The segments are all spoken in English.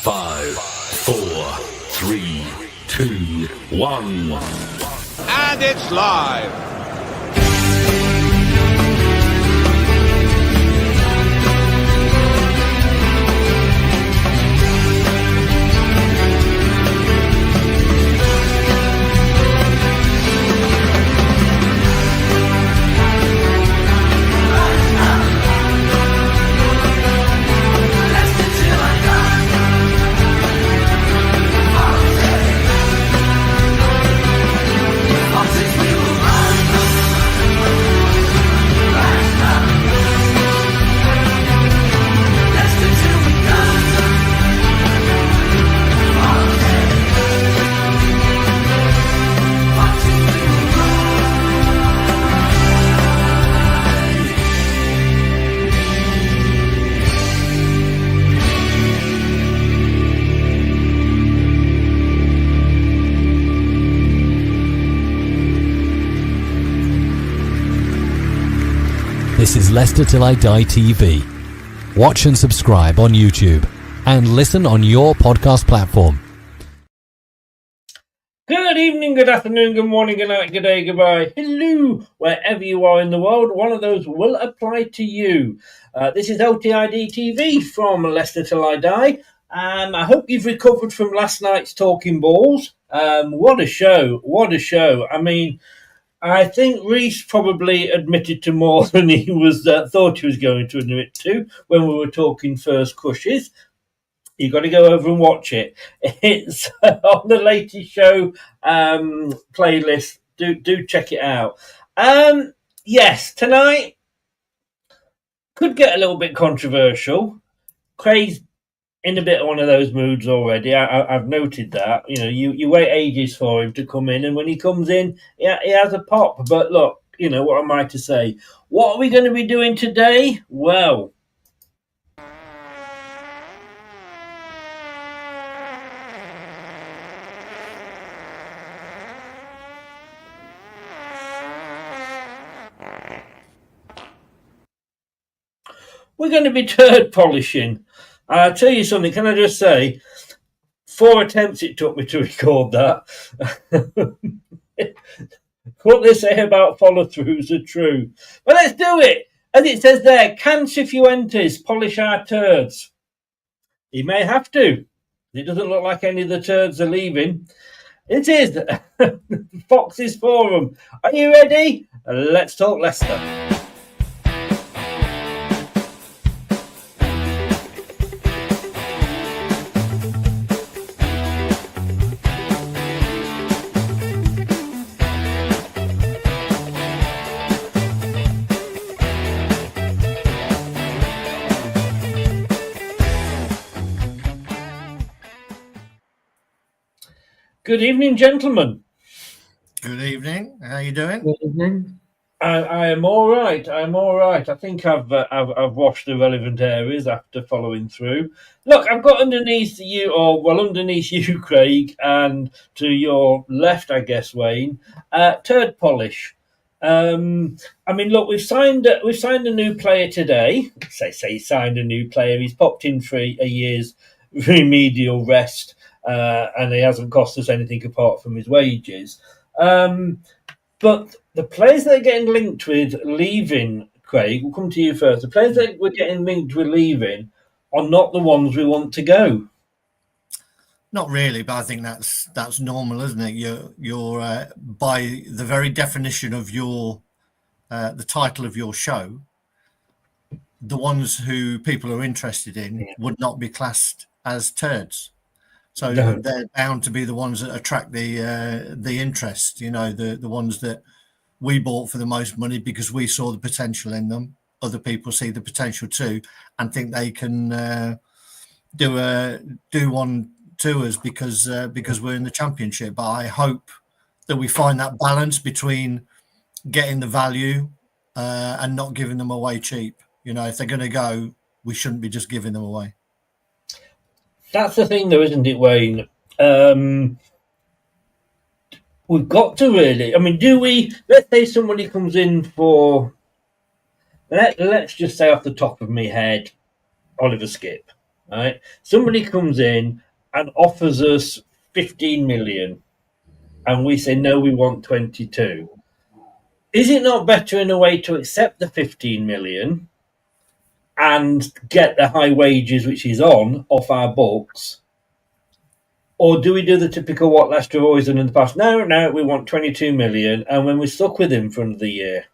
5, 4, 3, 2, 1. And it's live. This is Leicester Till I Die TV. Watch and subscribe on YouTube and listen on your podcast platform. Good evening, good afternoon, good morning, good night, good day, goodbye, hello, wherever you are in the world. One of those will apply to you. This is LTID TV from Leicester Till I Die. I hope you've recovered from last night's Talking Balls. What a show, what a show. I mean, I think Reece probably admitted to more than he was thought he was going to admit to when we were talking first crushes. You've got to go over and watch it. It's on the latest show playlist. Do check it out. Yes, tonight could get a little bit controversial. Craig's in a bit of one of those moods already. I've noted that. You know, you wait ages for him to come in, and when he comes in, he has a pop. But look, you know, what am I to say? What are we going to be doing today? Well, we're going to be turd polishing. I'll tell you something, can I just say, 4 attempts it took me to record that. What they say about follow-throughs are true. But let's do it. As it says there, can Cifuentes polish our turds? He may have to. It doesn't look like any of the turds are leaving. It is Fox's Forum. Are you ready? Let's talk Leicester. Good evening, gentlemen. Good evening. How are you doing? Good evening. I am all right. I'm all right. I think I've washed the relevant areas after following through. Look, I've got underneath you, underneath you, Craig, and to your left, I guess, Wayne, turd polish. I mean, look, we've signed a new player today. Say signed a new player. He's popped in for a year's remedial rest. And he hasn't cost us anything apart from his wages. But the players that are getting linked with leaving, Craig, we'll come to you first. The players that we're getting linked with leaving are not the ones we want to go. Not really, but I think that's normal, isn't it? You're by the very definition of your the title of your show, the ones who people are interested in would not be classed as turds. So they're bound to be the ones that attract the interest, you know, the ones that we bought for the most money because we saw the potential in them. Other people see the potential too and think they can do one to us because we're in the Championship. But I hope that we find that balance between getting the value and not giving them away cheap. You know, if they're going to go, we shouldn't be just giving them away. That's the thing, though, isn't it, Wayne? We've got to really. I mean, do we? Let's say somebody comes in for. Let's just say off the top of my head, Oliver Skip. right? Somebody comes in and offers us 15 million, and we say, no, we want 22. Is it not better in a way to accept the 15 million and get the high wages, which is on, off our books? Or do we do the typical what Leicester have always done in the past? No, we want 22 million, and when we're stuck with him for another year.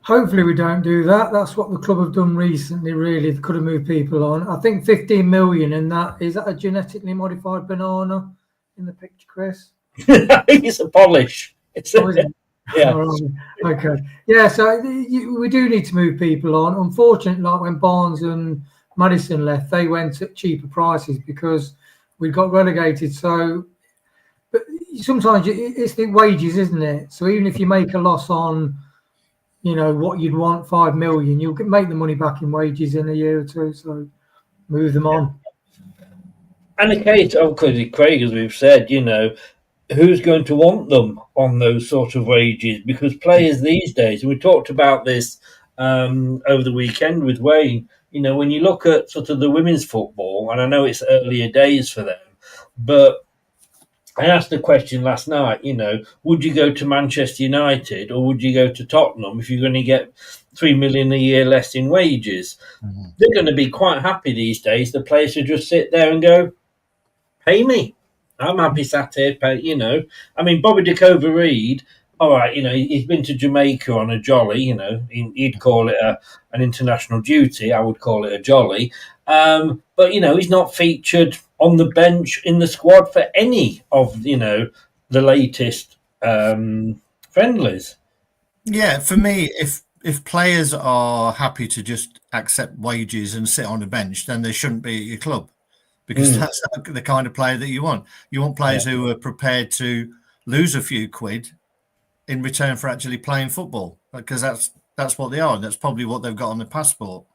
Hopefully we don't do that. That's what the club have done recently, really. They could have moved people on. I think 15 million in that, is that a genetically modified banana in the picture, Chris? It's a polish. It's yeah. Okay. Yeah, so we do need to move people on. Unfortunately, like when Barnes and Madison left, they went at cheaper prices because we got relegated. So, but sometimes it's the wages, isn't it? So even if you make a loss on, what you'd want, 5 million, you'll make the money back in wages in a year or two. So move them on. And the case of Craig, as we've said, who's going to want them on those sort of wages? Because players these days, and we talked about this over the weekend with Wayne, when you look at sort of the women's football, and I know it's earlier days for them, but I asked the question last night, would you go to Manchester United or would you go to Tottenham if you're going to get 3 million a year less in wages? Mm-hmm. They're going to be quite happy these days. The players should just sit there and go, pay me. I'm happy sat here, I mean, Bobby Dakova-Reid, all right, he's been to Jamaica on a jolly, he'd call it an international duty. I would call it a jolly. But, he's not featured on the bench in the squad for any of, the latest friendlies. Yeah, for me, if players are happy to just accept wages and sit on the bench, then they shouldn't be at your club. Because that's the kind of player that you want. You want players who are prepared to lose a few quid in return for actually playing football, because that's what they are. That's probably what they've got on their passport.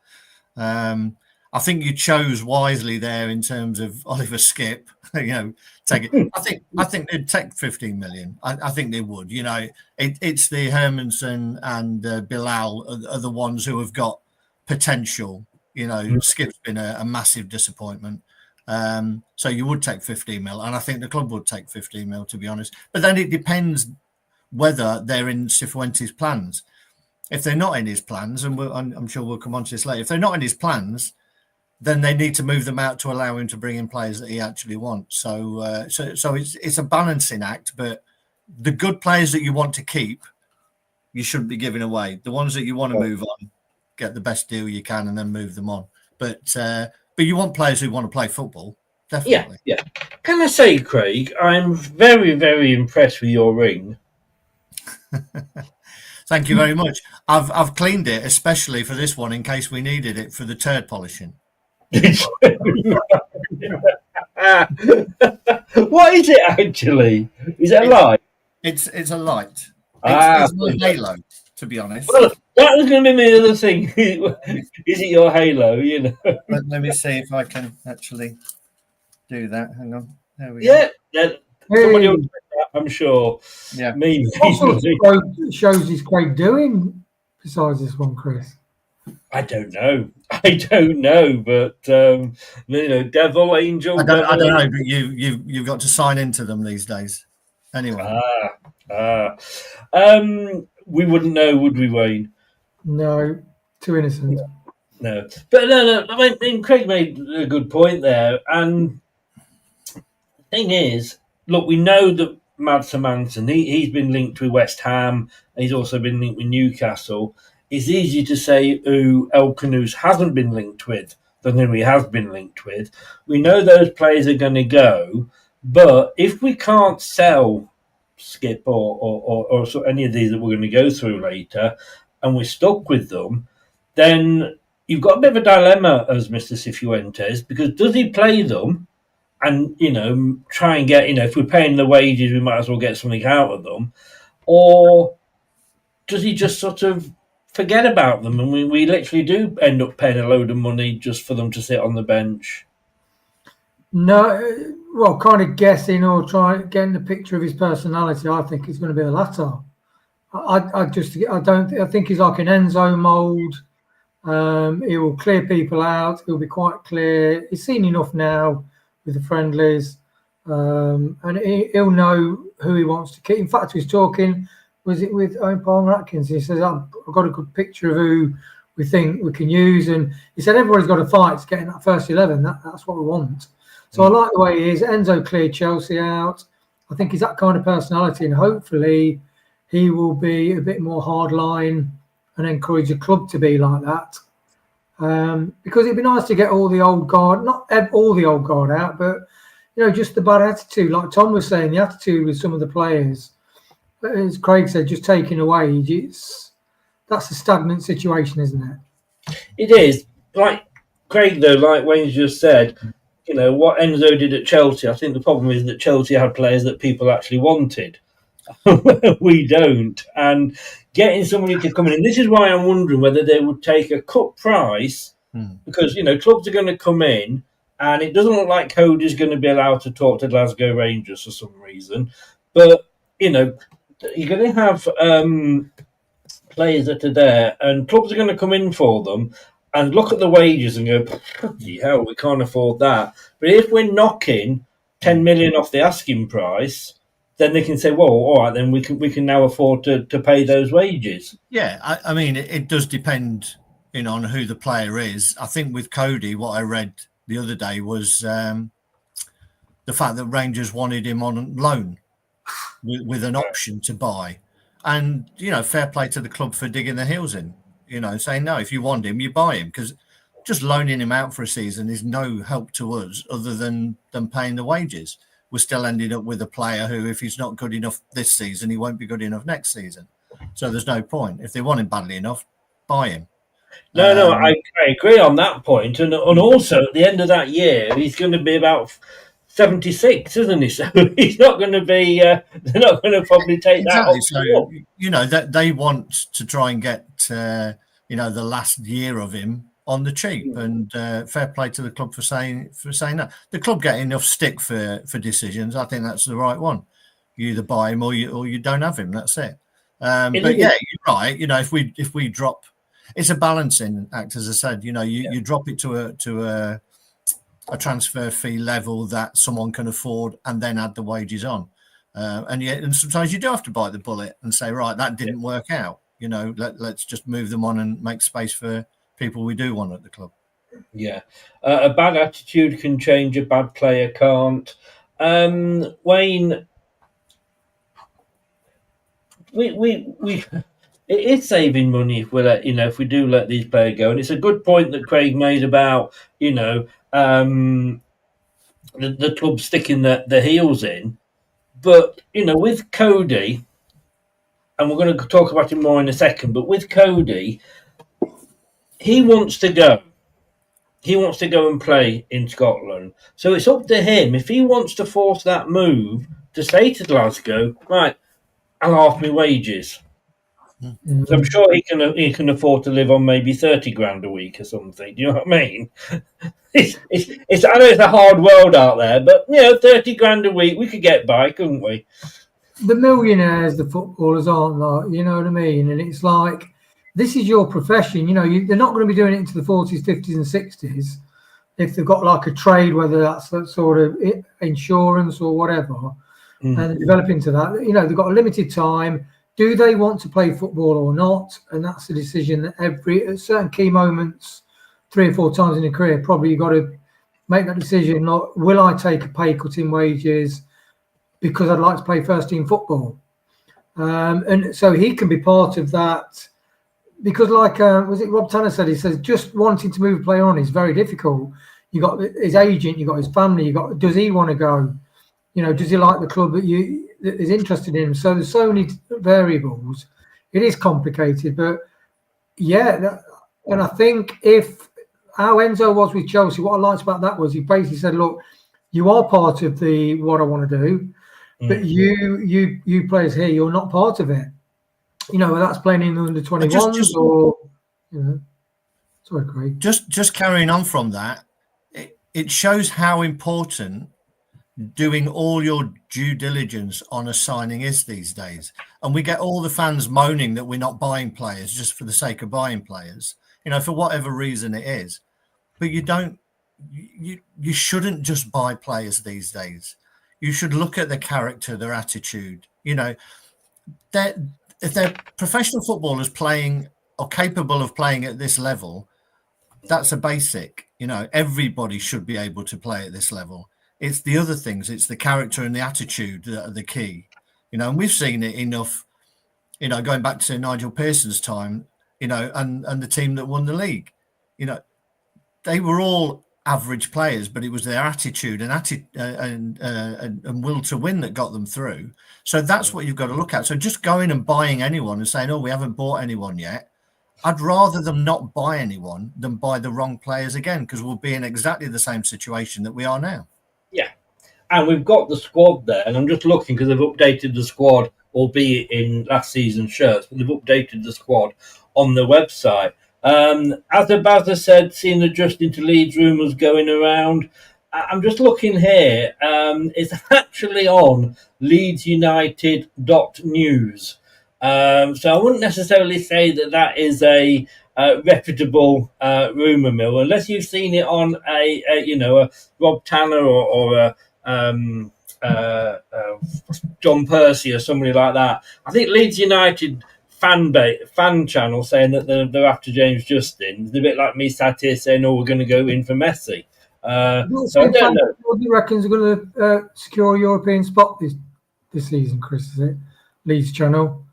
I think you chose wisely there in terms of Oliver Skip. Take it. I think they'd take 15 million. I think they would. It's the Hermanson and Bilal are the ones who have got potential. Skip's been a massive disappointment. So you would take 15 mil, and I think the club would take 15 mil, to be honest. But then it depends whether they're in Cifuentes' plans. If they're not in his plans, and I'm sure we'll come on to this later, if they're not in his plans, then they need to move them out to allow him to bring in players that he actually wants. So it's a balancing act, but the good players that you want to keep, you shouldn't be giving away. The ones that you want to move on, get the best deal you can and then move them on. But you want players who want to play football, definitely. Yeah. Can I say, Craig, I'm very, very impressed with your ring. Thank you very much. I've cleaned it, especially for this one, in case we needed it for the turd polishing. What is it actually? Is it a light? It's a light. It's my halo, to be honest. Well, that was going to be my other thing. Is it your halo? Let me see if I can actually do that. Hang on. There we go. Yeah. Somebody will do that, I'm sure. Yeah. Me. What sort of shows is Craig doing besides this one, Chris? I don't know, but devil, angel. I don't know, but you've got to sign into them these days. Anyway. We wouldn't know, would we, Wayne? No, too innocent. No. But no. I mean, Craig made a good point there. And the thing is, look, we know that Mads Hermansen, he's been linked with West Ham. He's also been linked with Newcastle. It's easier to say who El Khanous hasn't been linked with than who he has been linked with. We know those players are going to go. But if we can't sell Skip or any of these that we're going to go through later, and we're stuck with them, then you've got a bit of a dilemma as Mr. Cifuentes, because does he play them and, try and get, if we're paying the wages, we might as well get something out of them, or does he just sort of forget about them and we literally do end up paying a load of money just for them to sit on the bench? No, well, kind of guessing or getting the picture of his personality. I think it's going to be the latter. I think he's like an Enzo mould. He will clear people out. He'll be quite clear. He's seen enough now with the friendlies, and he'll know who he wants to keep. In fact, he was talking, was it with Owen Palmer-Atkins? He says, I've got a good picture of who we think we can use. And he said, everybody's got a fight to get in that first 11. That's what we want. So I like the way he is. Enzo cleared Chelsea out. I think he's that kind of personality, and hopefully he will be a bit more hardline and encourage the club to be like that. Because it'd be nice to get all the old guard, not all the old guard out, but, just the bad attitude. Like Tom was saying, the attitude with some of the players, as Craig said, just taking away, that's a stagnant situation, isn't it? It is. Like Craig, though, like Wayne's just said, what Enzo did at Chelsea, I think the problem is that Chelsea had players that people actually wanted. We don't. And getting somebody to come in, and this is why I'm wondering whether they would take a cut price, because, clubs are going to come in, and it doesn't look like Cody's going to be allowed to talk to Glasgow Rangers for some reason. But, you're going to have players that are there, and clubs are going to come in for them and look at the wages and go, bloody hell, we can't afford that. But if we're knocking 10 million off the asking price, then they can say, well, all right, then we can now afford to pay those wages. Yeah, I mean, it does depend on who the player is. I think with Cody, what I read the other day was the fact that Rangers wanted him on loan with an option to buy. And, fair play to the club for digging their heels in, saying, no, if you want him, you buy him. Because just loaning him out for a season is no help to us other than paying the wages. We still ended up with a player who, if he's not good enough this season, he won't be good enough next season. So there's no point. If they want him badly enough, buy him. No, I agree on that point. And also, at the end of that year, he's going to be about 76, isn't he? So he's not going to be. They're not going to probably take exactly. that. So that they want to try and get the last year of him on the cheap, and fair play to the club for saying that. The club get enough stick for decisions. I think that's the right one. You either buy him or you don't have him. That's it. But yeah, you're right. If we drop, it's a balancing act, as I said. You drop it to a transfer fee level that someone can afford, and then add the wages on. And sometimes you do have to bite the bullet and say, right, that didn't work out. Let's just move them on and make space for people we do want at the club. Yeah. A bad attitude can change, a bad player can't. Wayne, we it is saving money if we if we do let these players go. And it's a good point that Craig made about, the club sticking the heels in. But, with Cody, and we're going to talk about him more in a second, but with Cody, he wants to go. He wants to go and play in Scotland. So it's up to him. If he wants to force that move to say to Glasgow, right, I'll half my wages. Mm-hmm. So I'm sure he can afford to live on maybe 30 grand a week or something. Do you know what I mean? It's I know it's a hard world out there, but 30 grand a week we could get by, couldn't we? The millionaires, the footballers aren't like, you know what I mean? And it's like, this is your profession. They're not going to be doing it into the 40s, 50s, and 60s if they've got like a trade, whether that's sort of insurance or whatever, and develop into that. They've got a limited time. Do they want to play football or not? And that's a decision that at certain key moments, 3 or 4 times in a career, probably you've got to make that decision. Like, will I take a pay cut in wages because I'd like to play first team football? And so he can be part of that. Because like, was it Rob Tanner said, he says, just wanting to move a player on is very difficult. You got his agent, you got his family, does he want to go? Does he like the club that is interested in him? So there's so many variables. It is complicated, but yeah. And I think how Enzo was with Chelsea, what I liked about that was he basically said, look, you are part of what I want to do, but you players here, you're not part of it. Whether that's playing in the under 21s or, sorry, Craig. Just carrying on from that, it shows how important doing all your due diligence on a signing is these days. And we get all the fans moaning that we're not buying players just for the sake of buying players. for whatever reason it is. But you shouldn't just buy players these days. You should look at their character, their attitude. If they're professional footballers playing or capable of playing at this level, that's a basic. Everybody should be able to play at this level. It's the other things. It's the character and the attitude that are the key. And we've seen it enough, going back to Nigel Pearson's time, and the team that won the league. They were all average players, but it was their attitude and will to win that got them through. So that's what you've got to look at. So just going and buying anyone and saying, oh, we haven't bought anyone yet. I'd rather them not buy anyone than buy the wrong players again, because we'll be in exactly the same situation that we are now. Yeah. And we've got the squad there, and I'm just looking because they've updated the squad, albeit in last season's shirts, but they've updated the squad on the website. As Abazza said, seeing the Justin to Leeds rumours going around, I'm just looking here. It's actually on leedsunited.news. So I wouldn't necessarily say that is a reputable rumour mill, unless you've seen it on a Rob Tanner or John Percy or somebody like that. I think Leeds United fan channel saying that they're after James Justin. It's a bit like me sat here saying, "Oh, we're going to go in for Messi." So I don't know. What do you reckon is going to secure a European spot this season, Chris? Is it Leeds channel?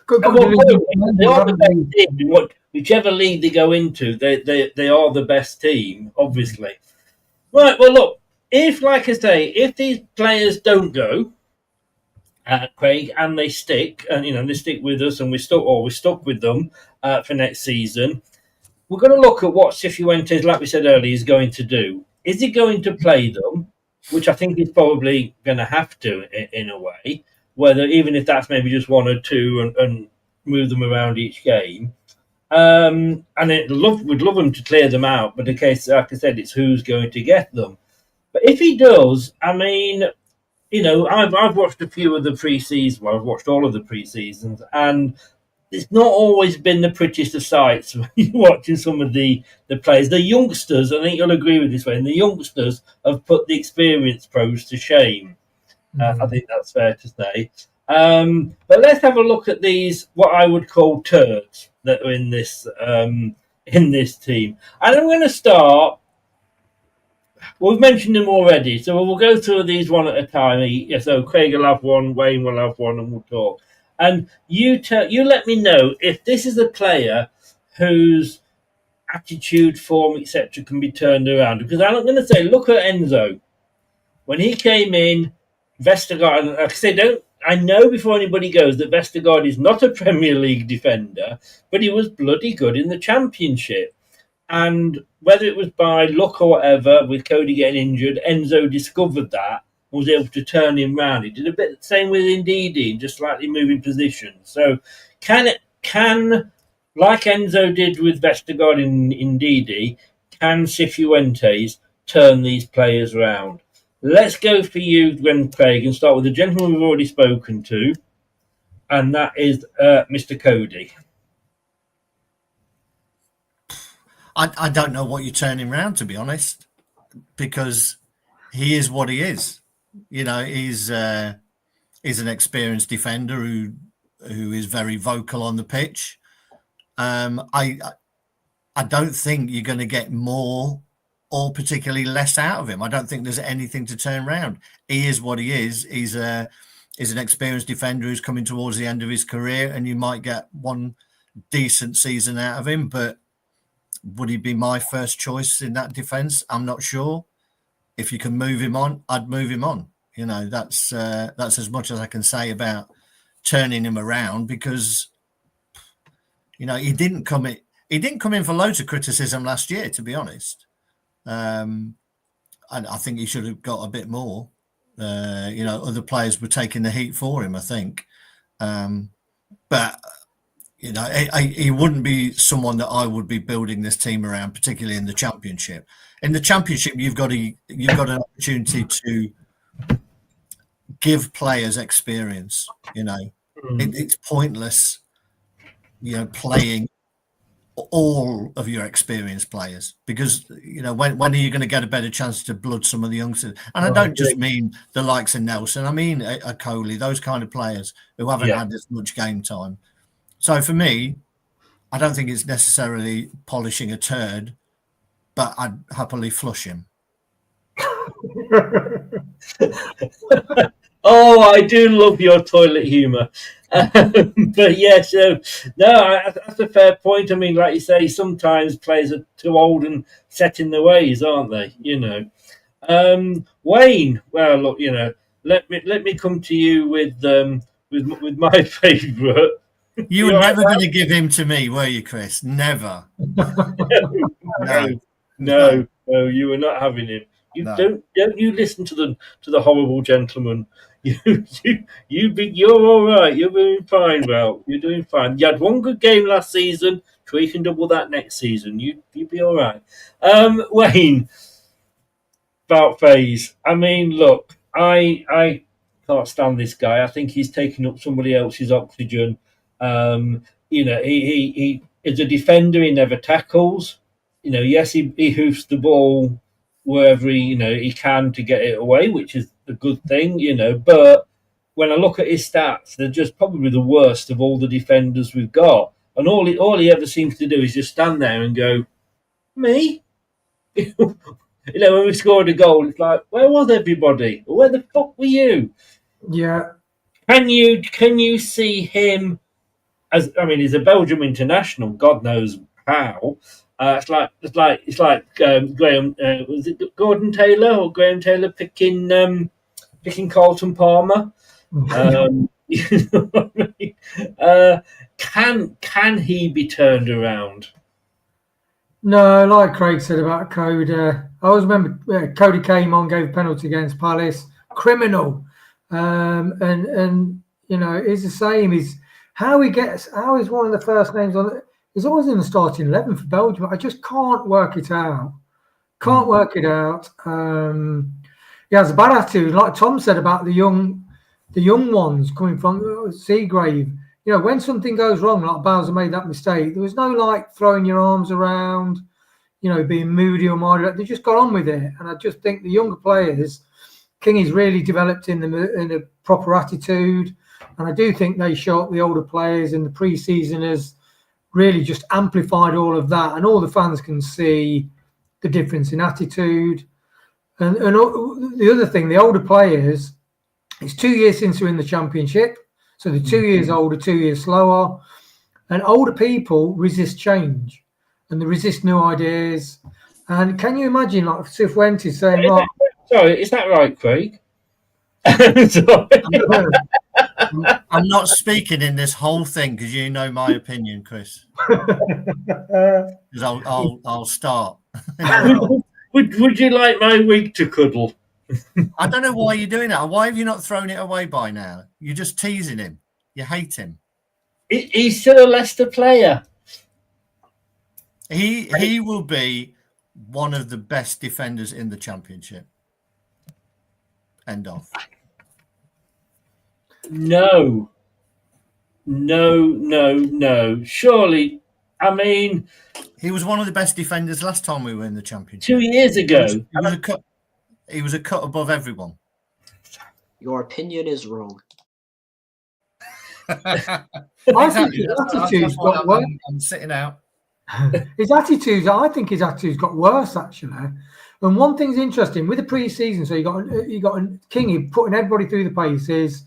They are the best team. Whichever league they go into, they are the best team, obviously. Right. Well, look. If these players don't go, Craig, and they stick, and they stick with us, and we're stuck with them for next season, we're going to look at what Cifuentes, like we said earlier, is going to do. Is he going to play them? Which I think he's probably going to have to in a way. Whether even if that's maybe just one or two and move them around each game. And we'd love him to clear them out, but in case, like I said, it's who's going to get them. But if he does, I mean, I've watched a few of the pre-seasons. Well, I've watched all of the pre-seasons, and it's not always been the prettiest of sights when you're watching some of the players. The youngsters, I think you'll agree with this, Wayne, the youngsters have put the experienced pros to shame. I think that's fair to say. But let's have a look at these, what I would call turds that are in this team. And I'm going to start. We've mentioned them already, so we'll go through these one at a time. So Craig will have one, Wayne will have one, and we'll talk. And you let me know if this is a player whose attitude, form, etc., can be turned around. Because I'm going to say, look at Enzo. When he came in, Vestergaard, like I say, I know before anybody goes that Vestergaard is not a Premier League defender, but he was bloody good in the Championship. And whether it was by luck or whatever, with Cody getting injured, Enzo discovered that and was able to turn him round. He did a bit the same with Ndidi, just slightly moving positions. So can like Enzo did with Vestergaard and Ndidi, can Cifuentes turn these players round? Let's go for you, Craig, and start with the gentleman we've already spoken to, and that is Mr. Cody. I don't know what you turn him round, to be honest, because he is what he is. He's an experienced defender who is very vocal on the pitch. I don't think you're going to get more or particularly less out of him. I don't think there's anything to turn around. He is what he is. He's an experienced defender who's coming towards the end of his career, and you might get one decent season out of him, but would he be my first choice in that defence? I'm not sure. If you can move him on, I'd move him on. That's as much as I can say about turning him around, because he didn't come in for loads of criticism last year, to be honest. And I think he should have got a bit more. Other players were taking the heat for him, I think. But he wouldn't be someone that I would be building this team around, particularly in the Championship. In the Championship, you've got an opportunity to give players experience. It's pointless, playing all of your experienced players, because when are you going to get a better chance to blood some of the youngsters? And I don't just mean the likes of Nelson, I mean a Coley, those kind of players who haven't had as much game time. So for me, I don't think it's necessarily polishing a turd, but I'd happily flush him. Oh, I do love your toilet humour. But yeah, so no, that's a fair point. I mean, like you say, sometimes players are too old and set in their ways, aren't they? Wayne. Well, look, let me come to you with my favourite. You were never going to give him to me, were you, Chris? Never. No, you were not having him. Don't you listen to the horrible gentleman. You're all right. You're doing fine, Val. You're doing fine. You had one good game last season. Sure, you can double that next season. You'd be all right. Wayne, about FaZe. I mean, look, I can't stand this guy. I think he's taking up somebody else's oxygen. He is a defender. He never tackles. Yes, he hoofs the ball wherever he can to get it away, which is a good thing, But when I look at his stats, they're just probably the worst of all the defenders we've got. And all he ever seems to do is just stand there and go, me? When we scored a goal, it's like, where was everybody? Where the fuck were you? Yeah. Can you see him as? I mean, he's a Belgium international. God knows how. It's like Graham. Was it Gordon Taylor or Graham Taylor picking Carlton Palmer? You know what I mean? Can he be turned around? No, like Craig said about Cody. I always remember Cody came on, gave a penalty against Palace. Criminal. And it's the same. How he's one of the first names on it. He's always in the starting 11 for Belgium. I just can't work it out. He has a bad attitude, like Tom said about the young ones coming from Seagrave. When something goes wrong, like Bowser made that mistake, there was no throwing your arms around, being moody or moderate. They just got on with it, and I just think the younger players, Kingy's really developed in a proper attitude, and I do think they show up the older players in the pre-season has really just amplified all of that, and all the fans can see the difference in attitude. And the other thing, the older players, it's 2 years since they're in the Championship, so they're 2 years older, 2 years slower, and older people resist change, and they resist new ideas. And can you imagine, like Cifuentes saying, Sorry, is that right, Craig? I'm not speaking in this whole thing because you know my opinion, Chris. I'll start. Would you like my wig to cuddle? I don't know why you're doing that. Why have you not thrown it away by now? You're just teasing him. You hate him. He's still a Leicester player. He will be one of the best defenders in the Championship. End of. No. Surely, I mean, he was one of the best defenders last time we were in the Championship. 2 years ago. He was a cut above everyone. Your opinion is wrong. Exactly. I'm sitting out. His attitudes, I think his attitudes got worse actually. And one thing's interesting with the pre-season. So you got Kingy putting everybody through the paces.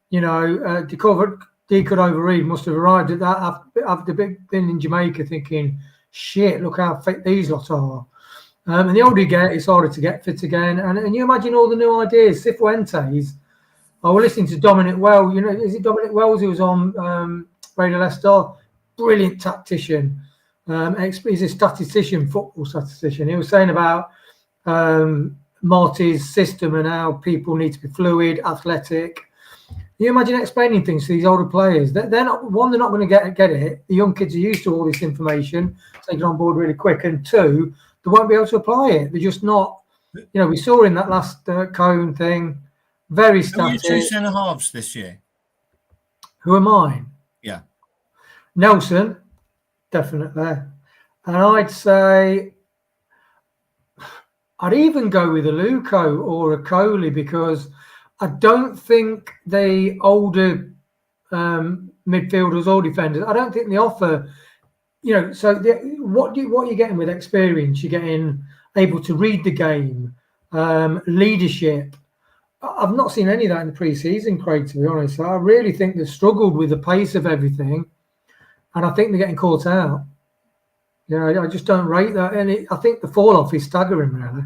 He could overread. Must have arrived at that after been in Jamaica, thinking, "Shit, look how fit these lot are." And the older you get, it's harder to get fit again. And you imagine all the new ideas. Cifuentes. I was listening to Dominic Wells. Is it Dominic Wells who was on Radio Leicester? Brilliant tactician. He's a statistician, football statistician. He was saying about Marti's system and how people need to be fluid, athletic. You imagine explaining things to these older players. They're not going to get it. The young kids are used to all this information, taking on board really quick. And two, they won't be able to apply it. They're just not. We saw in that last Cone thing, very static. Who are your two centre halves this year? Who am I? Yeah, Nelson. definitely. And I'd say I'd even go with a Luco or a Coley, because I don't think the older midfielders or defenders, I don't think they offer, so what you're getting with experience, you're getting able to read the game, leadership. I've not seen any of that in the pre-season, Craig, to be honest. I really think they've struggled with the pace of everything, and I think they're getting caught out. I just don't rate that. And I think the fall-off is staggering, really.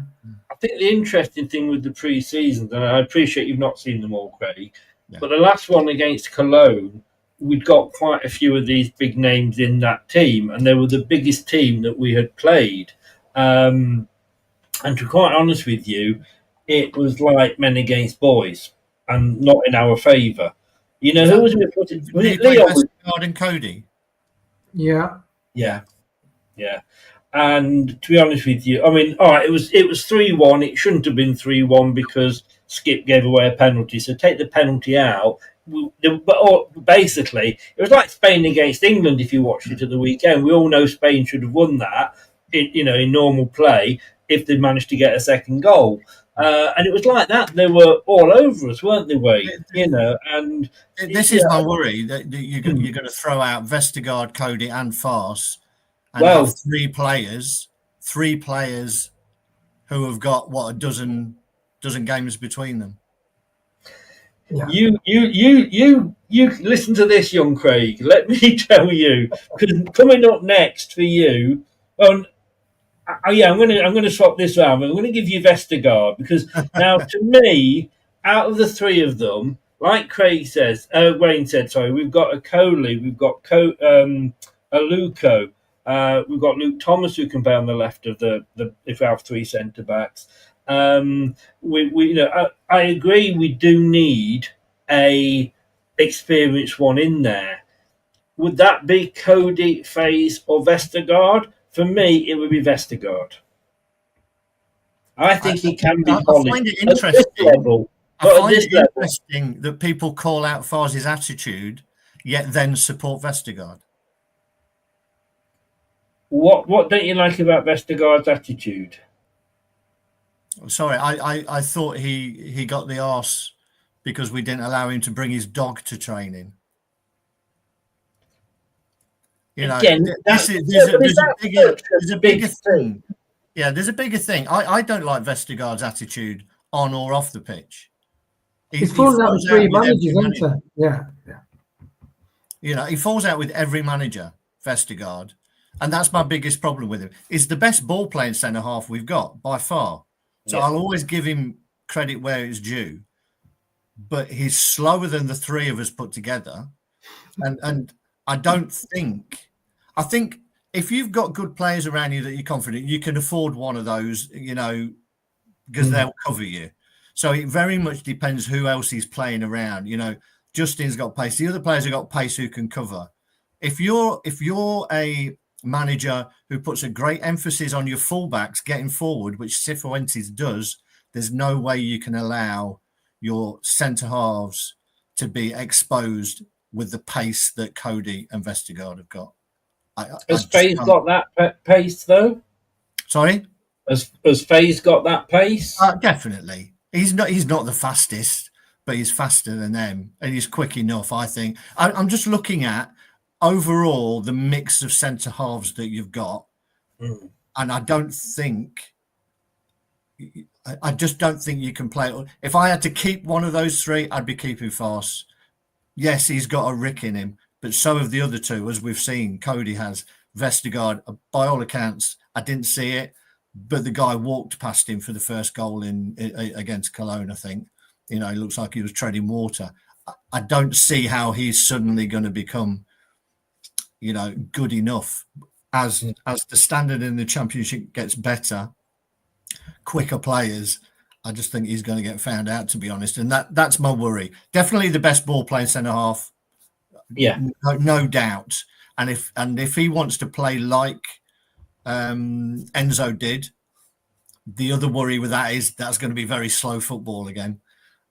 I think the interesting thing with the pre-seasons, and I appreciate you've not seen them all, Craig, but the last one against Cologne, we'd got quite a few of these big names in that team, and they were the biggest team that we had played. And to be quite honest with you, it was like men against boys, and not in our favour. Who was it? Was it Leo? Vestergaard and Cody. Yeah. Yeah. And to be honest with you, I mean, all right, it was 3-1. It shouldn't have been 3-1 because Skip gave away a penalty. So take the penalty out. But basically, it was like Spain against England. If you watched it at the weekend, we all know Spain should have won that in normal play if they managed to get a second goal. And it was like that. They were all over us, weren't they, Wade? And this is my worry, that you're going to throw out Vestergaard, Cody, and Farce, and have three players who have got a dozen games between them. Yeah. You listen to this, young Craig. Let me tell you, because coming up next for you, I'm going to swap this around. I'm going to give you Vestergaard, because now, to me, out of the three of them, like Wayne said, we've got a Coley, we've got a Luco, we've got Luke Thomas, who can play on the left of if we have three centre backs. I agree. We do need a experienced one in there. Would that be Cody, Faze, or Vestergaard? For me, it would be Vestergaard. I think he can be polished. I find it interesting. Interesting that people call out Faze's attitude, yet then support Vestergaard. What don't you like about Vestergaard's attitude? Sorry, I thought he got the arse because we didn't allow him to bring his dog to training. Again, there's a bigger thing. Yeah, there's a bigger thing. I don't like Vestergaard's attitude on or off the pitch. He's falling out with three managers, isn't he? Yeah. He falls out with every manager, Vestergaard. And that's my biggest problem with him. He's the best ball playing centre half we've got by far. So I'll always give him credit where it's due. But he's slower than the three of us put together. And I think if you've got good players around you that you're confident, you can afford one of those, because they'll cover you. So it very much depends who else he's playing around. Justin's got pace. The other players have got pace who can cover. If you're a manager who puts a great emphasis on your fullbacks getting forward, which Cifuentes does, there's no way you can allow your centre halves to be exposed with the pace that Cody and Vestergaard have got. Has Faze got that pace, though? Sorry? Has Faze got that pace? Definitely. He's not the fastest, but he's faster than them, and he's quick enough, I think. I'm just looking at overall the mix of centre halves that you've got, and I just don't think you can play. If I had to keep one of those three, I'd be keeping Farce. Yes, he's got a rick in him, but so have the other two, as we've seen. Cody has. Vestergaard, by all accounts, I didn't see it, but the guy walked past him for the first goal against Cologne, I think. It looks like he was treading water. I don't see how he's suddenly going to become, good enough. As the standard in the Championship gets better, quicker players, I just think he's going to get found out, to be honest. And that's my worry. Definitely the best ball playing centre half. Yeah. No doubt. And if he wants to play like Enzo did, the other worry with that is that's going to be very slow football again.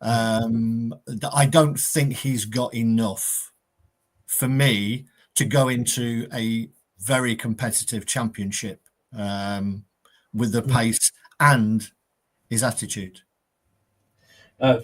I don't think he's got enough for me to go into a very competitive championship with the pace and his attitude.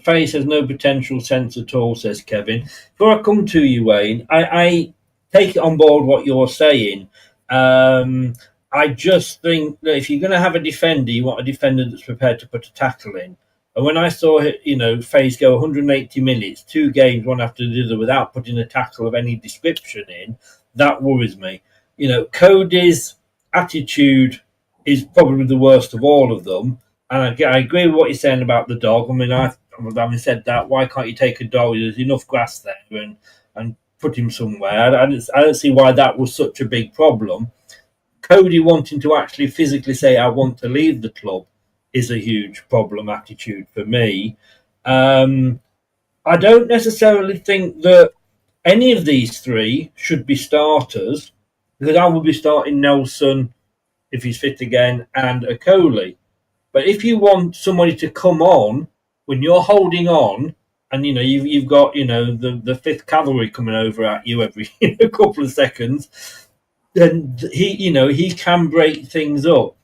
Face has no potential sense at all, says Kevin. Before I come to you, Wayne, I take it on board what you're saying. I just think that if you're going to have a defender, you want a defender that's prepared to put a tackle in. And when I saw, Faze go 180 minutes, 2 games, one after the other, without putting a tackle of any description in, that worries me. Cody's attitude is probably the worst of all of them. And I agree with what you're saying about the dog. I mean, having said that, why can't you take a dog? There's enough grass there and put him somewhere. I don't see why that was such a big problem. Cody wanting to actually physically say, I want to leave the club, is a huge problem attitude for me. I don't necessarily think that any of these 3 should be starters, because I will be starting Nelson if he's fit again and Okoli. But if you want somebody to come on when you're holding on, and you've got the 5th cavalry coming over at you every couple of seconds, then he can break things up.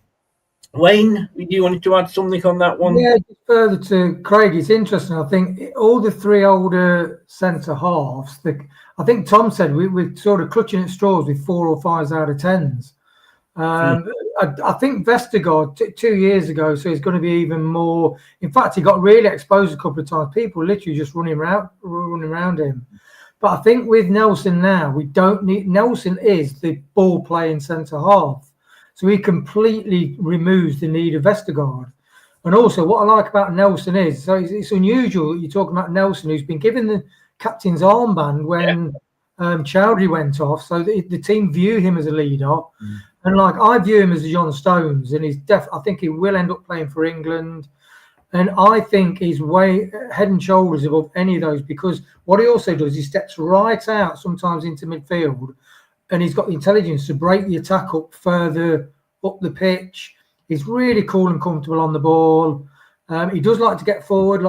Wayne, you wanted to add something on that one? Yeah, just further to Craig, it's interesting. I think all the 3 older centre halves, I think Tom said we're sort of clutching at straws with 4 or 5 out of 10s. I think Vestergaard 2 years ago, so he's going to be even more. In fact, he got really exposed a couple of times. People literally just running around him. But I think with Nelson now, we don't need. Nelson is the ball playing centre half, so he completely removes the need of Vestergaard. And also, what I like about Nelson is, so it's unusual that you're talking about Nelson, who's been given the captain's armband when Chowdhury went off, so the team view him as a leader. And I view him as a John Stones, and I think he will end up playing for England. And I think he's way head and shoulders above any of those, because what he also does, he steps right out sometimes into midfield, and he's got the intelligence to break the attack up further up the pitch. He's really cool and comfortable on the ball. He does like to get forward.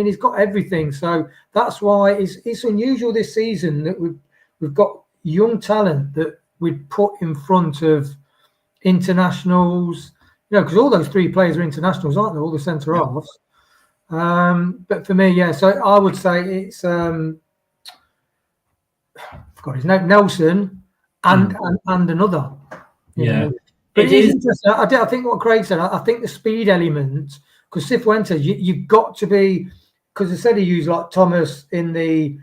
He's got everything. So that's why it's unusual this season that we've got young talent that we put in front of internationals, because all those 3 players are internationals, aren't they? All the centre halves. But for me, so I would say it's I forgot his name, Nelson, and another. But it is interesting. I think what Craig said. I think the speed element, because Cifuentes, you've got to be, because they said he used Thomas in the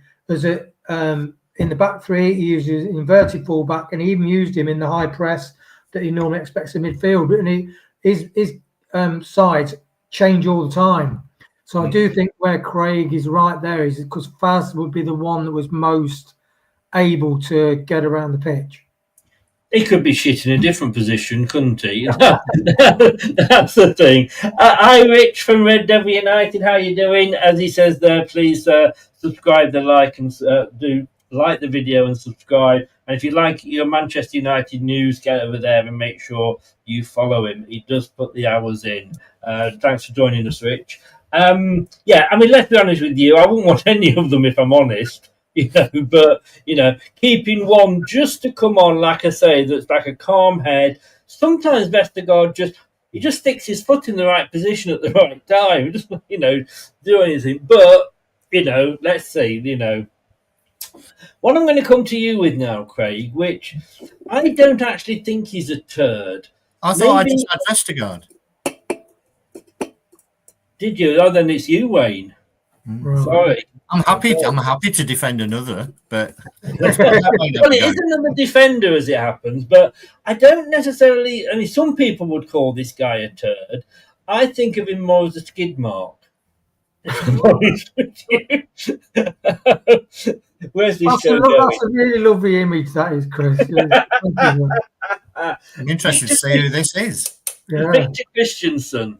back 3. He used his inverted fullback, and he even used him in the high press that he normally expects in midfield. And his sides change all the time. So I do think where Craig is right there is because Faz would be the one that was most able to get around the pitch. He could be shit in a different position, couldn't he? That's the thing. Hi, Rich from Red Devil United. How you doing? As he says there, please subscribe, do like the video and subscribe. And if you like your Manchester United news, get over there and make sure you follow him. He does put the hours in. Thanks for joining us, Rich. Let's be honest with you. I wouldn't want any of them if I'm honest. But keeping one just to come on, like I say, that's like a calm head. Sometimes Vestergaard just sticks his foot in the right position at the right time. He doesn't, do anything. But let's see. What I'm going to come to you with now, Craig, which I don't actually think he's a turd. I thought I just had Vestergaard. Did you? Oh, then it's you, Wayne. Sorry. I'm happy to defend another, but well, it is another defender as it happens, but I don't necessarily. Some people would call this guy a turd. I think of him more as a skid mark. Where's this show going? That's a really lovely image, that is, Chris. I'm interested to see who this is. Yeah. Victor Christensen.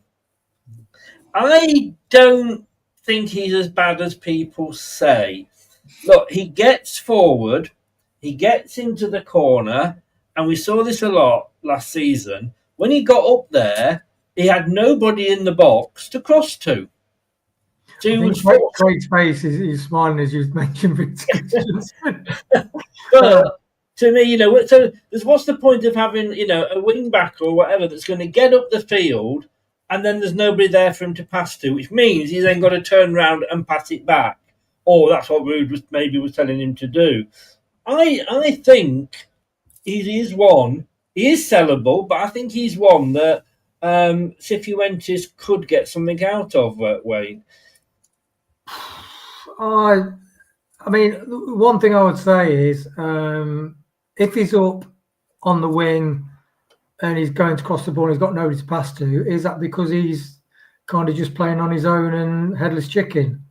I don't think he's as bad as people say. Look, he gets forward, he gets into the corner, and we saw this a lot last season. When he got up there, he had nobody in the box to cross to. Craig's face is smiling as you mentioned Victor Christensen. But to me, so what's the point of having, a wing back or whatever that's going to get up the field and then there's nobody there for him to pass to, which means he's then got to turn around and pass it back. Or that's what Rude was telling him to do. I think he is one. He is sellable, but I think he's one that Cifuentes could get something out of, Wayne. I mean, one thing I would say is if he's up on the wing and he's going to cross the ball and he's got nobody to pass to, is that because he's kind of just playing on his own and headless chicken?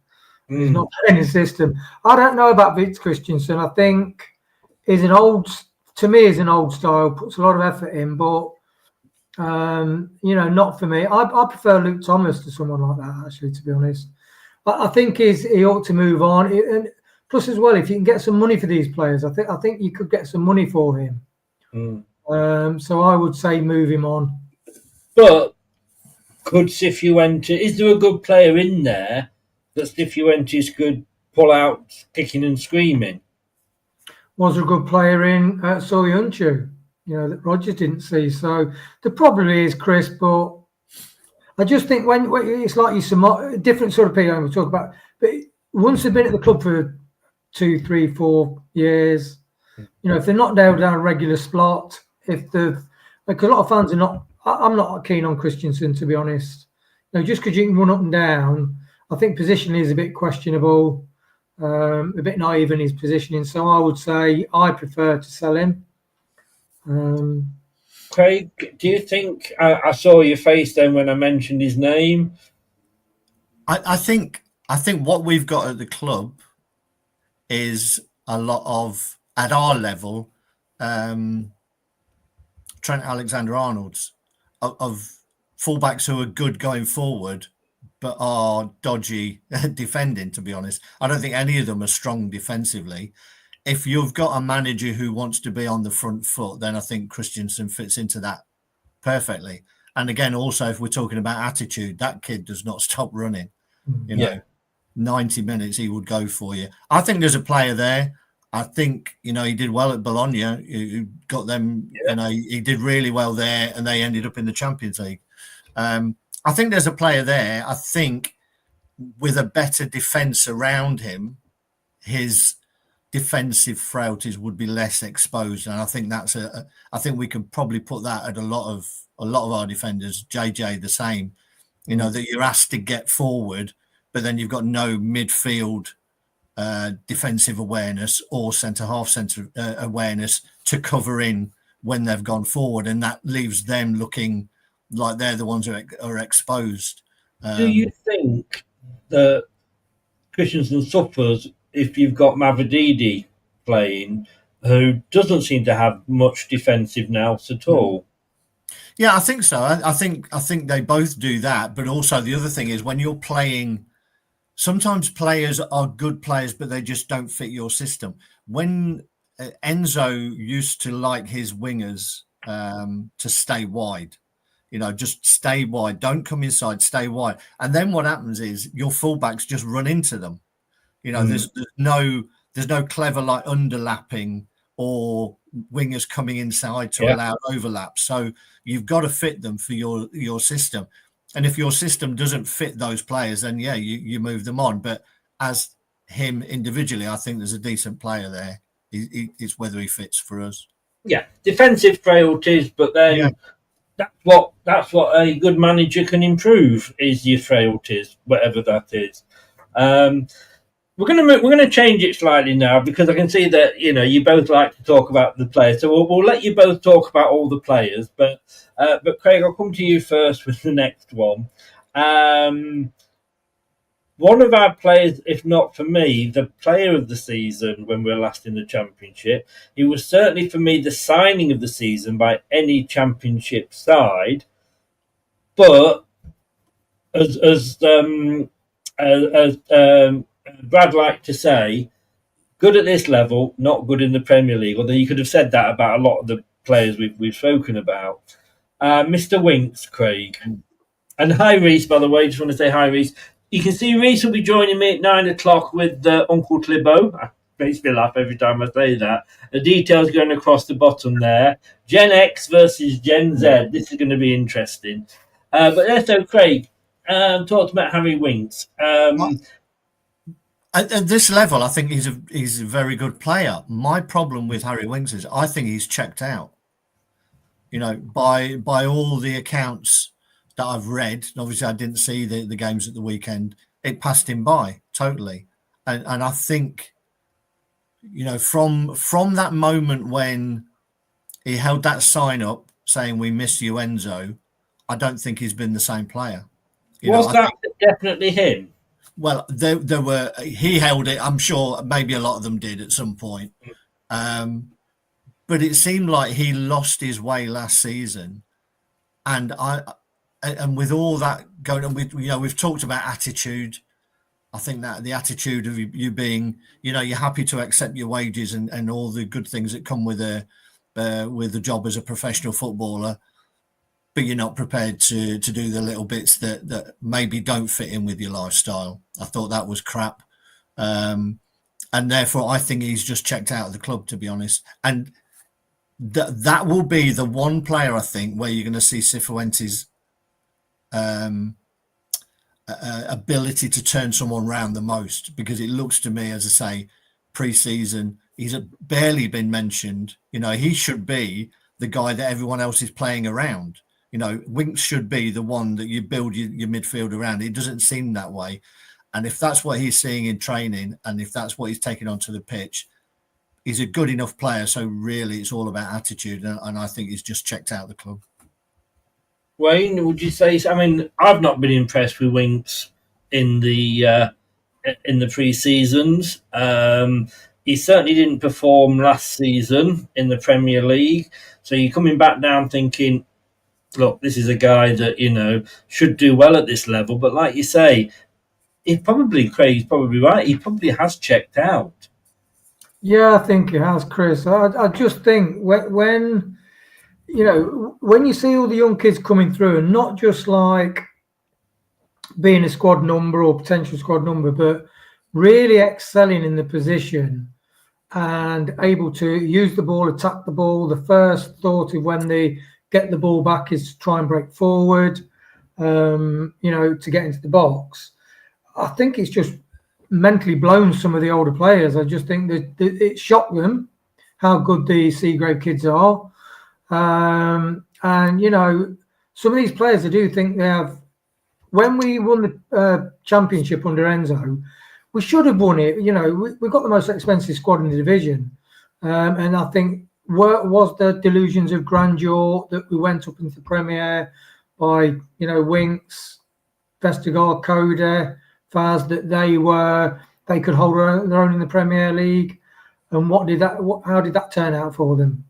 He's not playing his system. I don't know about Vits Christensen. I think he's an old style, puts a lot of effort in, but not for me. I prefer Luke Thomas to someone like that, actually, to be honest. I think he ought to move on. And plus, as well, if you can get some money for these players, I think you could get some money for him. So I would say move him on. But could Cifuentes? Is there a good player in there that Cifuentes could pull out kicking and screaming? Was there a good player in Soyuncu, that Rogers didn't see? So there probably is, Chris, but I just think when it's like you some different sort of people we talk about, but once they've been at the club for 2, 3, 4 years, if they're not down a regular slot, because a lot of fans are not. I'm not keen on Christensen, to be honest. Just because you can run up and down, I think positioning is a bit questionable, a bit naive in his positioning. So I would say I prefer to sell him. Craig, do you think I saw your face then when I mentioned his name? I think what we've got at the club is a lot of, at our level, Trent Alexander-Arnold's of fullbacks who are good going forward but are dodgy defending, to be honest. I don't think any of them are strong defensively. If you've got a manager who wants to be on the front foot, then I think Christensen fits into that perfectly. And again, also, if we're talking about attitude, that kid does not stop running. 90 minutes he would go for you. I think there's a player there. I think, he did well at Bologna. He got them, he did really well there and they ended up in the Champions League. I think there's a player there. I think with a better defence around him, his defensive frailties would be less exposed. And I think I think we can probably put that at a lot of our defenders. JJ the same, that you're asked to get forward, but then you've got no midfield defensive awareness or centre-half awareness to cover in when they've gone forward, and that leaves them looking like they're the ones who are exposed. Do you think that Christensen suffers if you've got Ndidi playing, who doesn't seem to have much defensive nous at all? Yeah, I think so. I think they both do that, but also the other thing is when you're playing, sometimes players are good players, but they just don't fit your system. When Enzo used to like his wingers to stay wide, just stay wide, don't come inside, stay wide. And then what happens is your fullbacks just run into them. There's no clever like underlapping or wingers coming inside to allow overlap. So you've got to fit them for your system. And if your system doesn't fit those players, then you move them on. But as him individually, I think there's a decent player there. It's whether he fits for us. Yeah, defensive frailties, but then that's what a good manager can improve is your frailties, whatever that is. We're going to change it slightly now because I can see that you both like to talk about the players, so we'll let you both talk about all the players. But Craig, I'll come to you first with the next one. One of our players, if not for me, the player of the season when we were last in the Championship, he was certainly for me the signing of the season by any Championship side. But as Brad liked to say, good at this level, not good in the Premier League. Although you could have said that about a lot of the players we've spoken about. Mr. Winks, Craig. And hi, Reese, by the way. Just want to say hi, Reese. You can see Reese will be joining me at 9 o'clock with Uncle Clibo. makes me laugh every time I say that. The details going across the bottom there. Gen X versus Gen Z. This is going to be interesting. But let's go, Craig. Talked about Harry Winks. At this level, I think he's a very good player. My problem with Harry Winks is I think he's checked out. You know, by all the accounts that I've read, and obviously I didn't see the games at the weekend, it passed him by totally. And I think, you know, from that moment when he held that sign up saying "We miss you, Enzo," I don't think he's been the same player. Was that definitely him? Well, there were. He held it. I'm sure maybe a lot of them did at some point. But it seemed like he lost his way last season, and with all that going on, we've talked about attitude. I think that the attitude of you being, you're happy to accept your wages and all the good things that come with the job as a professional footballer, but you're not prepared to do the little bits that maybe don't fit in with your lifestyle. I thought that was crap. And therefore, I think he's just checked out of the club, to be honest. And that will be the one player, I think, where you're going to see Cifuentes' ability to turn someone round the most, because it looks to me, as I say, pre-season, he's barely been mentioned. He should be the guy that everyone else is playing around. Winks should be the one that you build your midfield around. It doesn't seem that way. And if that's what he's seeing in training, and if that's what he's taking onto the pitch, he's a good enough player. So really, it's all about attitude. And I think he's just checked out the club. Wayne, would you say? I mean, I've not been impressed with Winks in the pre-seasons. He certainly didn't perform last season in the Premier League. So you're coming back down thinking, look, this is a guy that, should do well at this level. But like you say, Craig's probably right. He probably has checked out. Yeah, I think he has, Chris. I just think when you see all the young kids coming through, and not just like being a squad number or potential squad number, but really excelling in the position and able to use the ball, attack the ball. The first thought of when they get the ball back is to try and break forward, to get into the box. I think it's just mentally blown some of the older players. I just think that it shocked them how good the Seagrave kids are. And, some of these players, I do think they have. When we won the championship under Enzo, we should have won it. We've got the most expensive squad in the division. And I think was the delusions of grandeur that we went up into the Premier by, Winks, Vestergaard, Cody, Faz, that they could hold their own in the Premier League. And how did that turn out for them?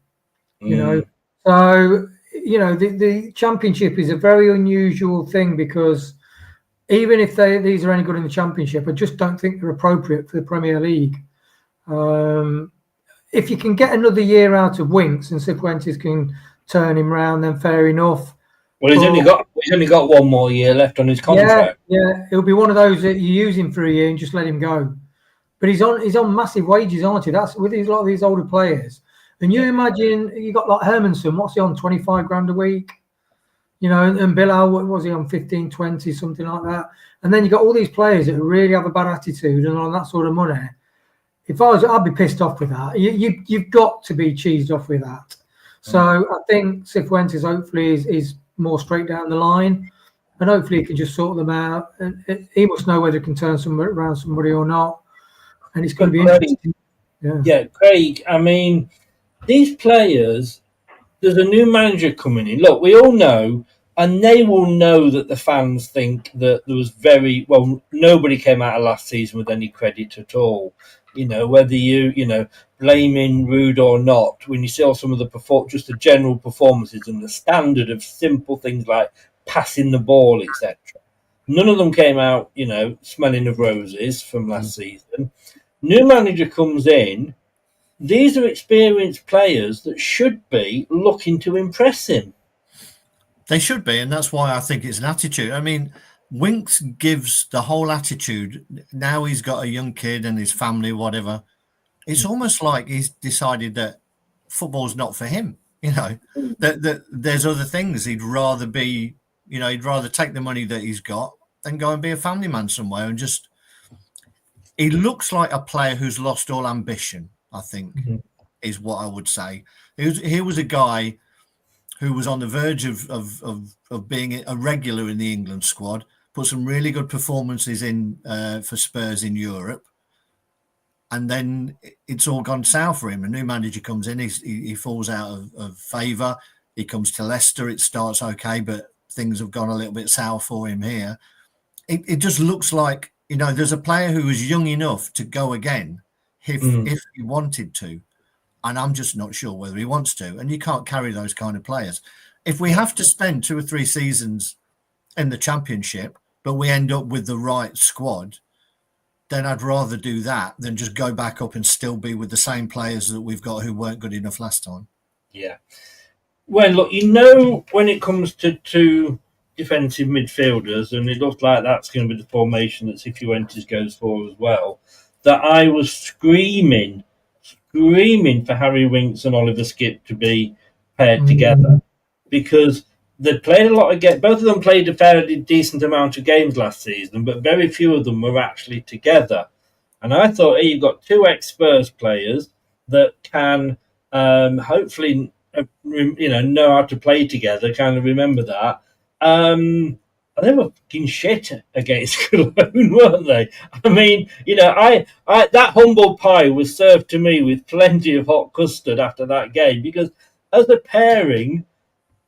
So, the championship is a very unusual thing, because even if these are any good in the championship, I just don't think they're appropriate for the Premier League. If you can get another year out of Winks and Cifuentes can turn him round, then fair enough. Well, he's only got one more year left on his contract. Yeah, it'll be one of those that you use him for a year and just let him go. But he's on massive wages, aren't he? That's with a lot of these older players. And you imagine you got like Hermanson, what's he on, 25 grand a week? And Bilal, what was he on, 15, 20, something like that? And then you got all these players that really have a bad attitude and on that sort of money. I'd be pissed off with that. You've got to be cheesed off with that. So I think Cifuentes hopefully is more straight down the line, and hopefully he can just sort them out. And he must know whether he can turn around somebody or not. And it's going to be interesting. Yeah, Craig, I mean, these players, there's a new manager coming in. Look, we all know, and they will know that the fans think that there was nobody came out of last season with any credit at all. Whether you blaming Rude or not, when you see all some of just the general performances and the standard of simple things like passing the ball, etc. None of them came out, smelling of roses from last season. New manager comes in. These are experienced players that should be looking to impress him. They should be, and that's why I think it's an attitude. I mean, Winks gives the whole attitude. Now he's got a young kid and his family, whatever. it's almost like he's decided that football's not for him. You know, that there's other things he'd rather be. You know, he'd rather take the money that he's got than go and be a family man somewhere. And just, he looks like a player who's lost all ambition, I think, is what I would say. He was a guy who was on the verge of being a regular in the England squad, put some really good performances in for Spurs in Europe. And then it's all gone south for him. A new manager comes in, he falls out of favour. He comes to Leicester, it starts okay, but things have gone a little bit south for him here. It just looks like, you know, there's a player who is young enough to go again if he wanted to. And I'm just not sure whether he wants to. And you can't carry those kind of players. If we have to spend 2 or 3 seasons in the Championship, but we end up with the right squad, then I'd rather do that than just go back up and still be with the same players that we've got who weren't good enough last time. Yeah. Well, look, you know, when it comes to 2 defensive midfielders, and it looks like that's going to be the formation that Cifuentes goes for as well, that I was screaming for Harry Winks and Oliver Skipp to be paired together, because they played a lot of games. Both of them played a fairly decent amount of games last season, but very few of them were actually together. And I thought, hey, you've got 2 ex-Spurs players that can hopefully, know how to play together, kind of remember that. And they were fucking shit against Cologne, weren't they? I mean, I that humble pie was served to me with plenty of hot custard after that game, because as a pairing,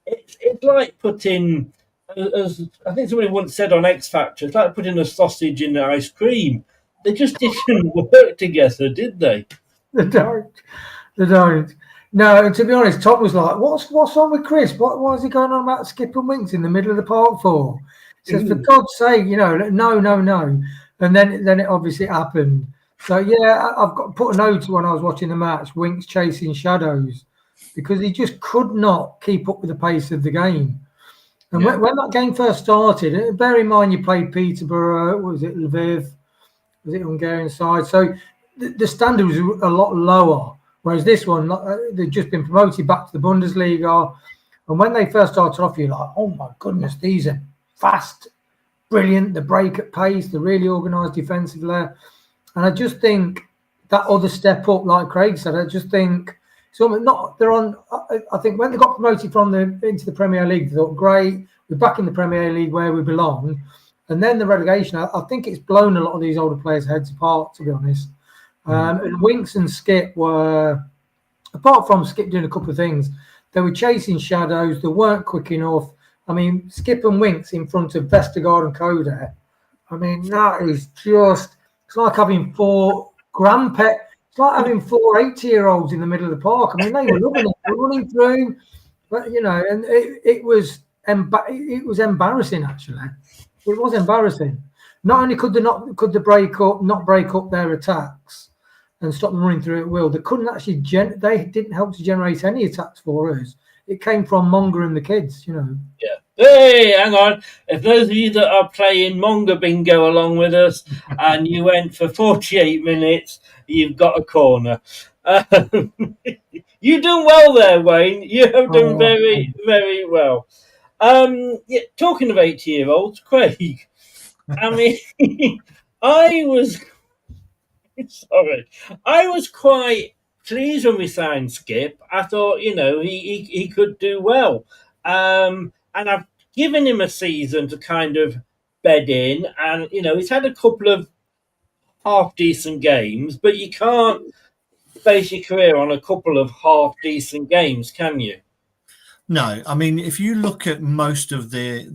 it's like putting, as I think somebody once said on X Factor, it's like putting a sausage in the ice cream. They just didn't work together, did they? They don't. No, to be honest, Tom was like, "What's wrong with Chris? Why is he going on about Skipp and Winks in the middle of the park for?" He says, "For God's sake, no." And then it obviously happened. So yeah, I've got put a note when I was watching the match. Winks chasing shadows, because he just could not keep up with the pace of the game. And when that game first started, bear in mind you played Peterborough, was it Lviv, was it Hungarian side? So the standard was a lot lower. Whereas this one, they've just been promoted back to the Bundesliga. And when they first started off, you're like, oh my goodness, these are fast, brilliant, the break at pace, the really organised defensive layer. And I just think that other step up, like Craig said, I just think I think when they got promoted into the Premier League, they thought, great, we're back in the Premier League where we belong. And then the relegation, I think it's blown a lot of these older players' heads apart, to be honest. And Winks and Skipp were, apart from Skipp doing a couple of things, they were chasing shadows. They weren't quick enough. I mean, Skipp and Winks in front of Vestergaard and Koda. I mean, that is just, it's like having 4 grandpets. It's like having 4 80-year-olds in the middle of the park. I mean, they were loving it. They were running through, but and it was embarrassing, actually. It was embarrassing. Not only could they not break up their attacks and stop them running through at will, they couldn't actually they didn't help to generate any attacks for us. It came from Monga and the kids, Yeah. Hey, hang on. If those of you that are playing Monga Bingo along with us and you went for 48 minutes, you've got a corner. You've done well there, Wayne. You have done very, very well. Talking of 80-year-olds, Craig, I mean, I was quite pleased when we signed Skipp. I thought, he could do well. And I've given him a season to kind of bed in. And, he's had a couple of half-decent games, but you can't base your career on a couple of half-decent games, can you? No, I mean, if you look at most of the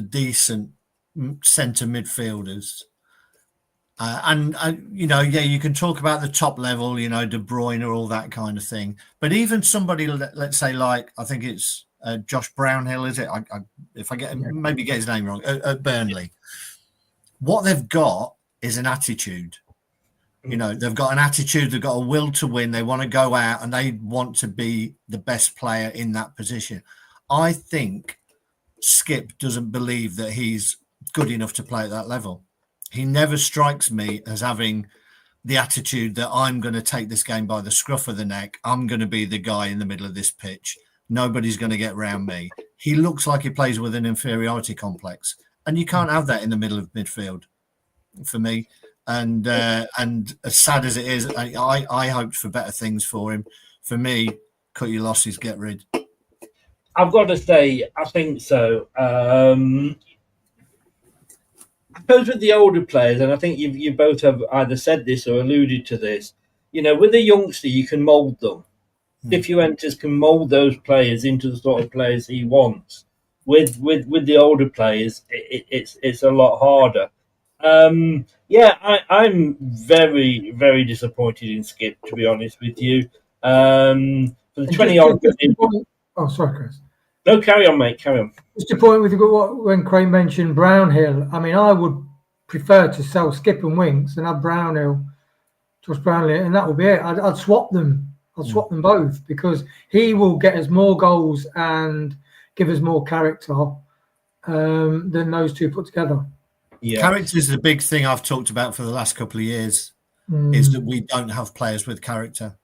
decent centre midfielders, you can talk about the top level, De Bruyne or all that kind of thing. But even somebody, let's say, like, I think it's Josh Brownhill, is it? If I maybe get his name wrong, at Burnley. What they've got is an attitude. They've got an attitude, they've got a will to win, they want to go out and they want to be the best player in that position. I think Skipp doesn't believe that he's good enough to play at that level. He never strikes me as having the attitude that I'm going to take this game by the scruff of the neck. I'm going to be the guy in the middle of this pitch. Nobody's going to get round me. He looks like he plays with an inferiority complex, and you can't have that in the middle of midfield for me. And as sad as it is, I hoped for better things for him. For me, cut your losses, get rid. I've got to say, I think so. I suppose with the older players, and I think you both have either said this or alluded to this, with a youngster, you can mould them. Cfuentes can mould those players into the sort of players he wants. With the older players, it's a lot harder. I'm very, very disappointed in Skip, to be honest with you. For the 20-odd... Oh, sorry, Chris. No, carry on, mate, carry on. Just a point with when Craig mentioned Brownhill. I mean, I would prefer to sell Skip and Winks and have Brownhill, Josh Brownhill, and that would be it. I'd swap them. I'll swap them both because he will get us more goals and give us more character than those two put together. Yeah. Character is the big thing I've talked about for the last couple of years, is that we don't have players with character.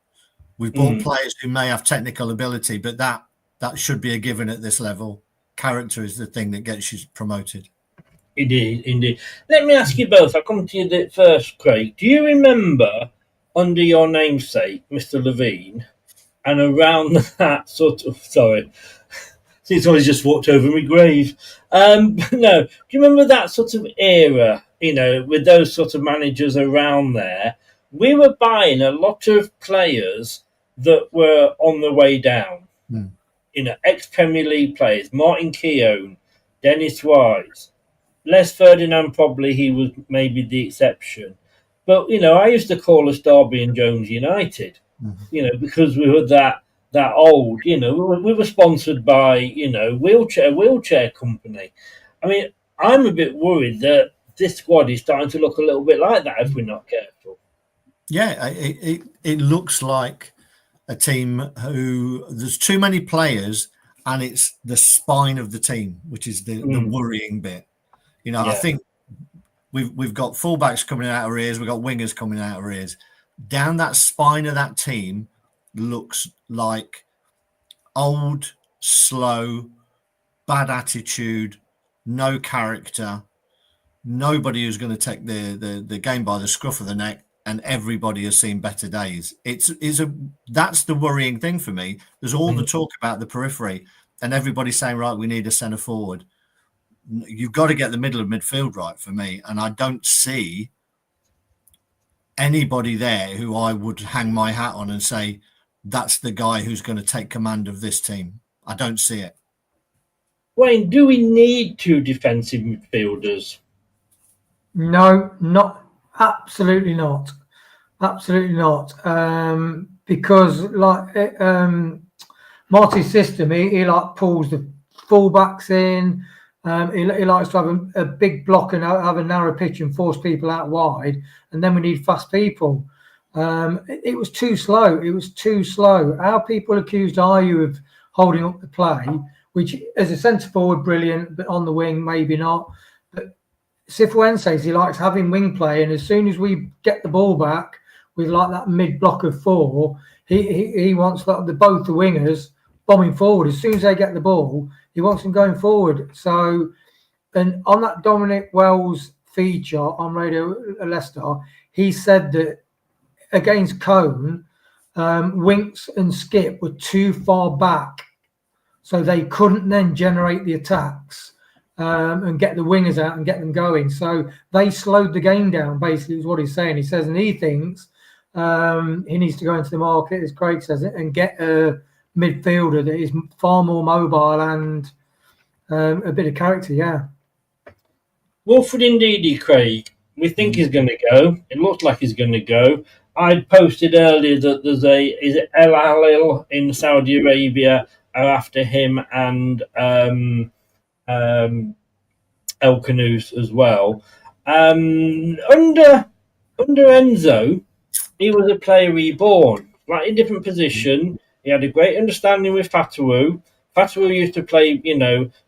We've bought players who may have technical ability, but that should be a given at this level. Character is the thing that gets you promoted. Indeed. Let me ask you both. I'll come to you first, Craig. Do you remember, under your namesake, Mr. Levine, and around that sort of... Sorry. Someone's just walked over my grave. No, do you remember that sort of era, with those sort of managers around there? We were buying a lot of players that were on the way down. Ex-Premier League players, Martin Keown, Dennis Wise, Les Ferdinand, probably he was maybe the exception. But, I used to call us Derby and Jones United, because we were that old, we were sponsored by, wheelchair company. I mean, I'm a bit worried that this squad is starting to look a little bit like that if we're not careful. Yeah, it looks like a team who there's too many players and it's the spine of the team, which is the worrying bit. I think we've got fullbacks coming out of ears, we've got wingers coming out of ears. Down that spine of that team looks like old, slow, bad attitude, no character, nobody who's going to take the game by the scruff of the neck, and everybody has seen better days. That's the worrying thing for me. There's all the talk about the periphery and everybody saying, right, we need a centre forward. You've got to get the middle of midfield right for me, and I don't see anybody there who I would hang my hat on and say, that's the guy who's going to take command of this team. I don't see it. Wayne, do we need two defensive midfielders? No, absolutely not. Absolutely not. Because Marty's system, he pulls the fullbacks in. He likes to have a big block and have a narrow pitch and force people out wide. And then we need fast people. It was too slow. Our people accused Ayew of holding up the play, which as a centre forward, brilliant, but on the wing, maybe not. But Cifuentes, he likes having wing play, and as soon as we get the ball back with that mid block of four, he wants both the wingers bombing forward. As soon as they get the ball, he wants them going forward. So, and on that Dominic Wells feature on Radio Leicester, he said that against Cone, Winks and Skip were too far back, so they couldn't then generate the attacks and get the wingers out and get them going. So they slowed the game down, basically, is what he's saying. He says, and he thinks he needs to go into the market, as Craig says it, and get a midfielder that is far more mobile and a bit of character, yeah. Wilfred Ndidi, Craig, we think he's going to go. It looks like he's going to go. I posted earlier that there's El Halil in Saudi Arabia are after him, and El Canoes as well. Under Enzo, he was a player reborn, in different position. He had a great understanding with Fatawu. Fatawu used to play,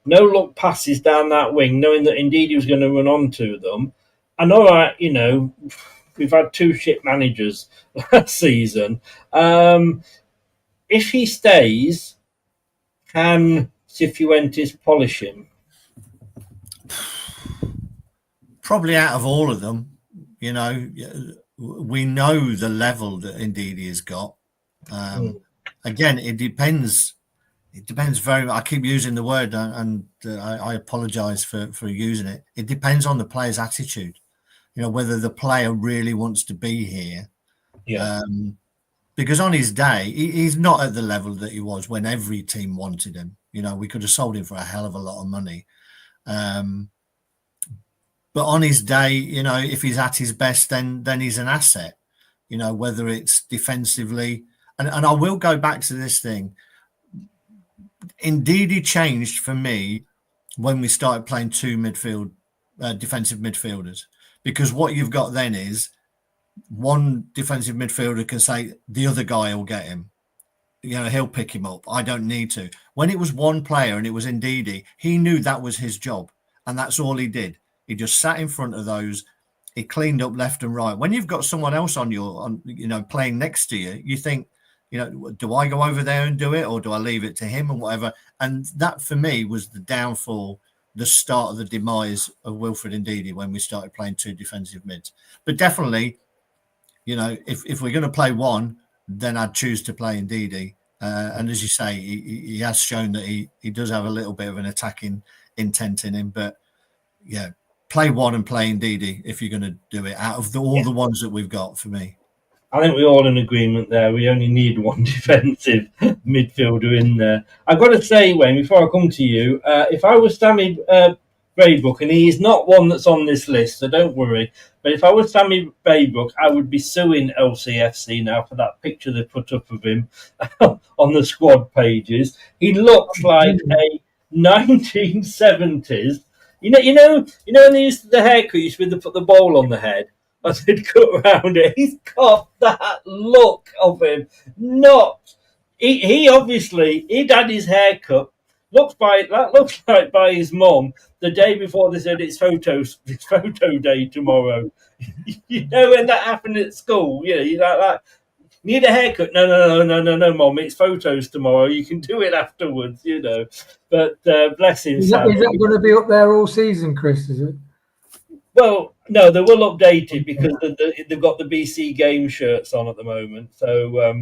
no-look passes down that wing, knowing that Ndidi was going to run onto them. And all right, we've had 2 shit managers last season. If he stays, can Cifuentes polish him? Probably out of all of them, you know, we know the level that Ndidi has got. Again, it depends. It depends very much. I keep using the word, and I apologise for using it. It depends on the player's attitude. You know, whether the player really wants to be here. Yeah. Because on his day, he's not at the level that he was when every team wanted him. You know, we could have sold him for a hell of a lot of money. But on his day, you know, if he's at his best, then he's an asset. You know, whether it's defensively. And I will go back to this thing. Ndidi changed for me when we started playing 2 defensive midfielders. Because what you've got then is one defensive midfielder can say the other guy will get him. You know, he'll pick him up. I don't need to. When it was one player and it was Ndidi, he knew that was his job. And that's all he did. He just sat in front of those. He cleaned up left and right. When you've got someone else playing next to you, you think, you know, do I go over there and do it, or do I leave it to him and whatever? And that for me was the downfall, the start of the demise of Wilfred Ndidi when we started playing 2 defensive mids. But definitely, you know, if we're going to play one, then I'd choose to play Ndidi. And as you say, he has shown that he does have a little bit of an attacking intent in him. But yeah, play one and play Ndidi if you're going to do it out of all the ones that we've got. For me, I think we're all in agreement there. We only need one defensive midfielder in there. I've got to say, Wayne, before I come to you, if I was Sammy Braybrook, and he's not one that's on this list, so don't worry, but if I was Sammy Braybrook, I would be suing LCFC now for that picture they put up of him on the squad pages. He looks like a 1970s. You know when they used the haircut, you used to put the bowl on the head. I said, cut around it. He's got that look of him. He obviously he'd had his hair cut. Looks like by his mum the day before they said it's photo day tomorrow. You know when that happened at school? Yeah, you like that. Need a haircut? No, Mum. It's photos tomorrow. You can do it afterwards, you know. But bless him. Is that going to be up there all season, Chris? Is it? Well, no, they will update it because they've got the BC game shirts on at the moment. So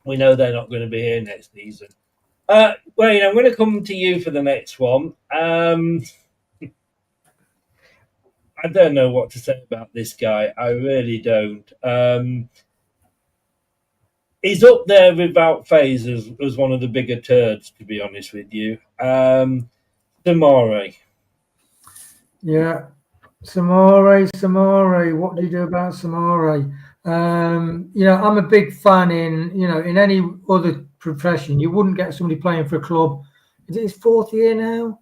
we know they're not going to be here next season. Wayne, I'm going to come to you for the next one. I don't know what to say about this guy. I really don't. He's up there without phase as one of the bigger turds, to be honest with you. Samore. Yeah. Samore. What do you do about Samore? You know, I'm a big fan in any other profession. You wouldn't get somebody playing for a club. Is it his 4th year now?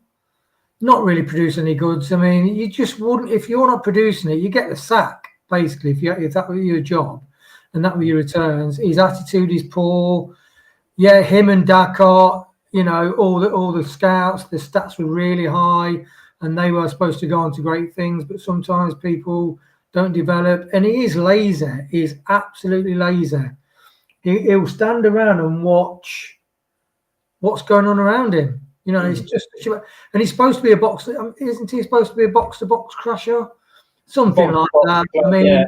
Not really produce any goods. I mean, you just wouldn't. If you're not producing it, you get the sack, basically, if that were your job and that were your returns. His attitude is poor. Yeah, him and Dhaka, you know, all the scouts, the stats were really high and they were supposed to go on to great things, but sometimes people don't develop. And he is lazy. He is absolutely lazy. He'll stand around and watch what's going on around him. You know, it's just, and he's supposed to be a box, isn't he supposed to be a box-to-box crusher? Something like that. I mean,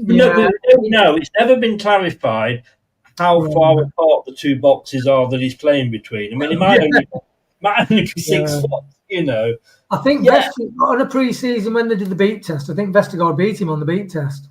no, it's never been clarified how far apart the 2 boxes are that he's playing between. I mean, it might only be 6 foot, you know. I think on a pre-season when they did the beat test, I think Vestergaard beat him on the beat test.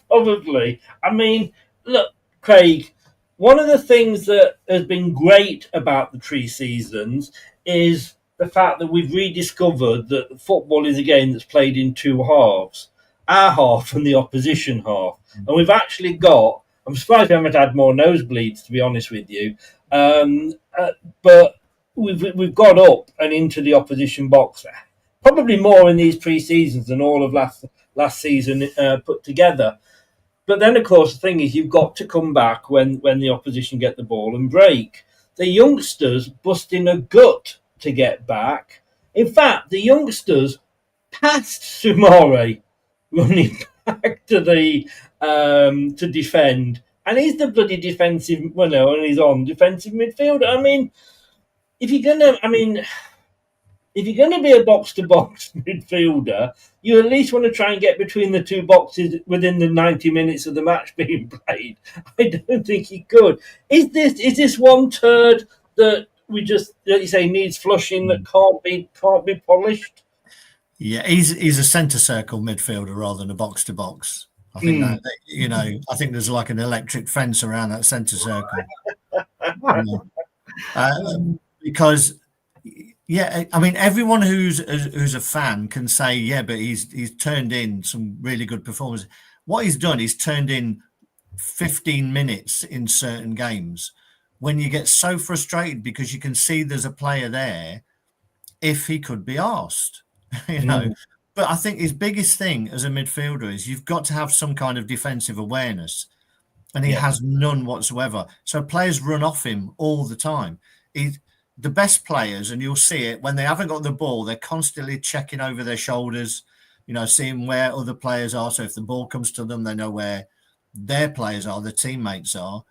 Probably. I mean, look, Craig, one of the things that has been great about the pre-seasons is the fact that we've rediscovered that football is a game that's played in 2 halves, our half and the opposition half. And we've actually got, I'm surprised we haven't had more nosebleeds, to be honest with you, but we've got up and into the opposition box, probably more in these pre-seasons than all of last season put together. But then, of course, the thing is you've got to come back when the opposition get the ball and break. The youngsters busting a gut to get back. In fact, the youngsters passed Samore running back to the to defend, and he's the bloody defensive. Well, no, and he's on defensive midfielder. I mean, if you're gonna be a box-to-box midfielder, you at least want to try and get between the two boxes within the 90 minutes of the match being played. I don't think he could. Is this one turd that we just, like you say, needs flushing, that can't be polished? Yeah, he's a centre circle midfielder rather than a box to box. I think that I think there's like an electric fence around that centre circle. Because yeah, I mean, everyone who's a fan can say, yeah, but he's turned in some really good performances. What he's done is turned in 15 minutes in certain games. When you get so frustrated because you can see there's a player there, if he could be asked, But I think his biggest thing as a midfielder is you've got to have some kind of defensive awareness, and he has none whatsoever. So players run off him all the time. The best players, and you'll see it when they haven't got the ball, they're constantly checking over their shoulders, seeing where other players are. So if the ball comes to them, they know where their players are, their teammates are.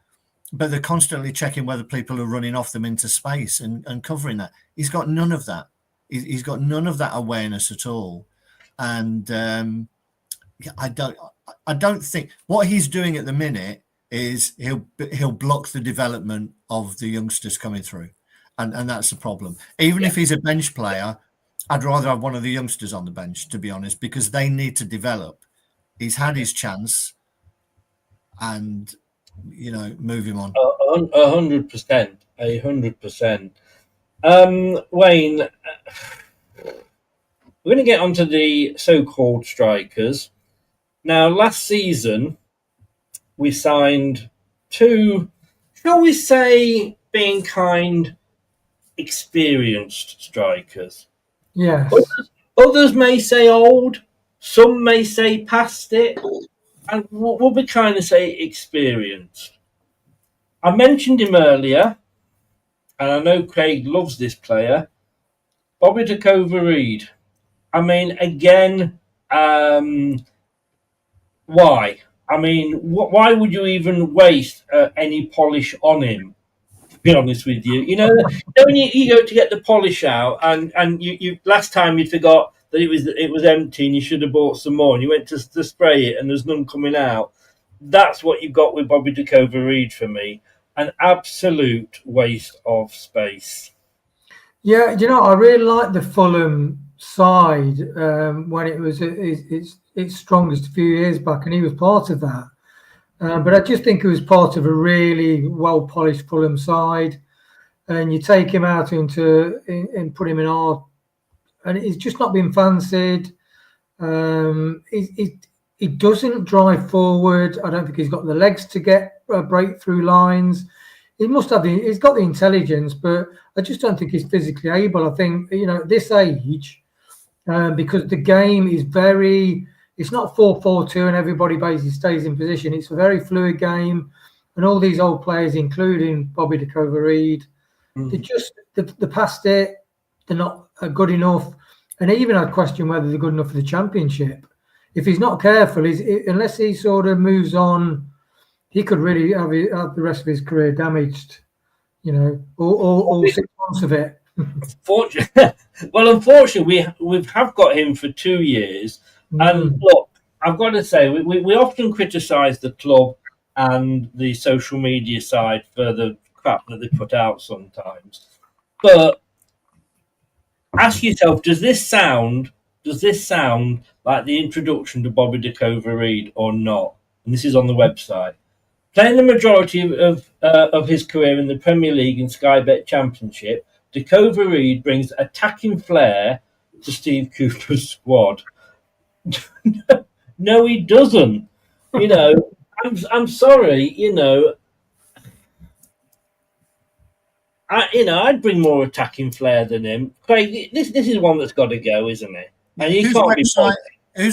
But they're constantly checking whether people are running off them into space and covering that. He's got none of that. He's got none of that awareness at all. And I don't think what he's doing at the minute is he'll block the development of the youngsters coming through. And that's the problem. Even if he's a bench player, I'd rather have one of the youngsters on the bench, to be honest, because they need to develop. He's had his chance, and move him on. 100%, 100%. Wayne, we're going to get onto the so-called strikers. Now, last season, we signed two, shall we say, being kind, experienced strikers. Yes. Others may say old, some may say past it, and we'll be kind of say experienced. I mentioned him earlier, and I know Craig loves this player, Bobby Dakova-Reid. I mean, again, why? I mean, why would you even waste any polish on him? To be honest with you, when you go to get the polish out, and you last time you forgot that it was empty, and you should have bought some more, and you went to spray it, and there's none coming out. That's what you got with Bobby Dakova-Reid for me. An absolute waste of space. Yeah, I really like the Fulham side when it was its strongest a few years back, and he was part of that. But I just think he was part of a really well-polished Fulham side, and you take him out and put him in and he's just not been fancied. He doesn't drive forward. I don't think he's got the legs to get breakthrough lines. He's got the intelligence, but I just don't think he's physically able. I think, at this age, because the game is it's not 4-4-2 and everybody basically stays in position. It's a very fluid game, and all these old players, including Bobby Dakova-Reid, they're past it. They're not good enough. And even I'd question whether they're good enough for the Championship. If he's not careful, unless he sort of moves on, he could really have the rest of his career damaged, all 6 months of it. Unfortunately, we have got him for 2 years. And look, I've got to say, we often criticise the club and the social media side for the crap that they put out sometimes. But ask yourself, does this sound like the introduction to Bobby Dakova-Reid or not? And this is on the website. Playing the majority of his career in the Premier League and Sky Bet Championship, Dakova-Reid brings attacking flair to Steve Cooper's squad. No, he doesn't. I'm sorry. I'd bring more attacking flair than him. Craig, this is one that's got to go, isn't it? And whose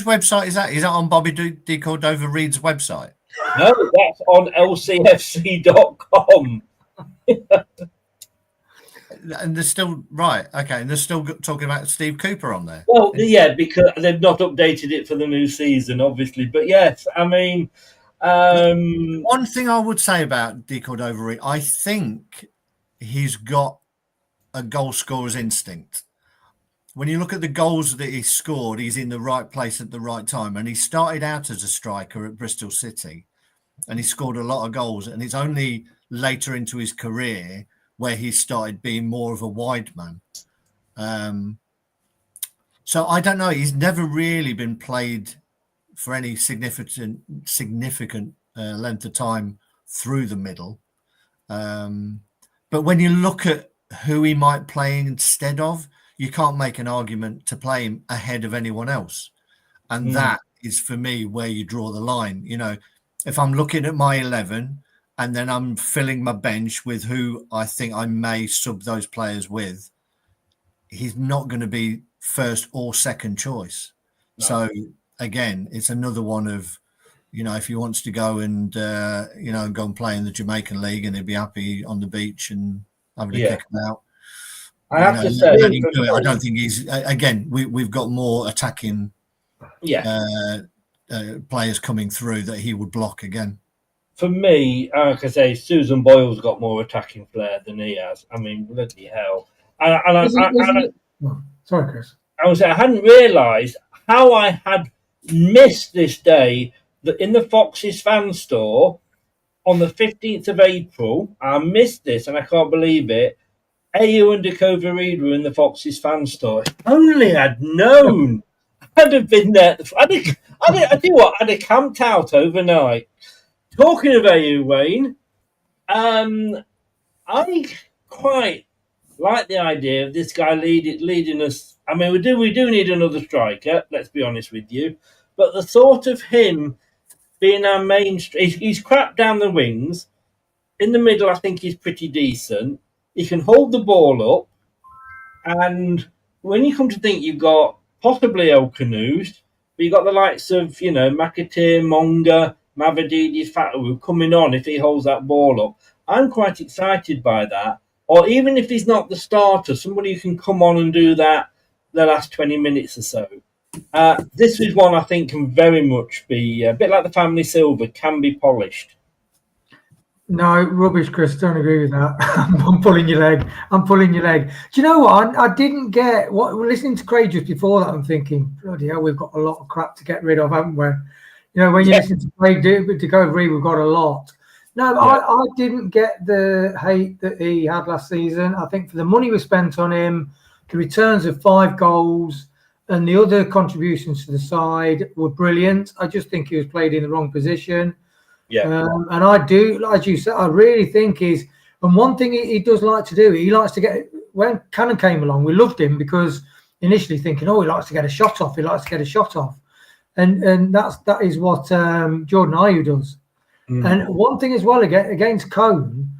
website is that? Is that on Bobby Dakova-Reid's website? No, that's on LCFC.com. and they're still right. Okay, and they're still talking about Steve Cooper on there. Well, yeah, because they've not updated it for the new season, obviously. But yes, I mean, One thing I would say about De Cordova, I think he's got a goal scorer's instinct. When you look at the goals that he scored, he's in the right place at the right time. And he started out as a striker at Bristol City, and he scored a lot of goals. And it's only later into his career where he started being more of a wide man. So I don't know. He's never really been played for any significant length of time through the middle. But when you look at who he might play instead of, you can't make an argument to play him ahead of anyone else. And that is, for me, where you draw the line. You know, if I'm looking at my 11 and then I'm filling my bench with who I think I may sub those players with, he's not going to be first or second choice. No. So, again, it's another one of, you know, if he wants to go and, go and play in the Jamaican League and he'd be happy on the beach and having to kick him out. I have to say, I don't think he's. Again, we've got more attacking, players coming through that he would block again. For me, like I say, Susan Boyle's got more attacking flair than he has. I mean, bloody hell! Sorry, Chris. I hadn't realised how I had missed this day that in the Foxes fan store on the 15th of April. I missed this, and I can't believe it. Ayew and Dakova Reed were in the Foxes fan store. If only I'd known, I'd have been there. I'd have camped out overnight. Talking of Ayew, Wayne, I quite like the idea of this guy leading us. I mean, we do need another striker. Let's be honest with you, but the thought of him being our main, he's crap down the wings. In the middle, I think he's pretty decent. He can hold the ball up, and when you come to think, you've got possibly El Canoes, but you've got the likes of, McAteer, Monga, Mavadidi, Fatawu coming on if he holds that ball up. I'm quite excited by that. Or even if he's not the starter, somebody who can come on and do that the last 20 minutes or so. This is one I think can very much be, a bit like the family silver, can be polished. No, rubbish, Chris. Don't agree with that. I'm pulling your leg. Do you know what? I didn't get what listening to Craig just before that. I'm thinking, bloody hell, we've got a lot of crap to get rid of, haven't we? When you listen to Craig to go over, we've got a lot. No, I didn't get the hate that he had last season. I think for the money we spent on him, the returns of 5 goals and the other contributions to the side were brilliant. I just think he was played in the wrong position. Yeah, and I do, as you said, I really think and one thing he does like to do, he likes to get, when Cannon came along, we loved him because initially thinking, he likes to get a shot off. And that is what Jordan Ayew does. And one thing as well, against Cone,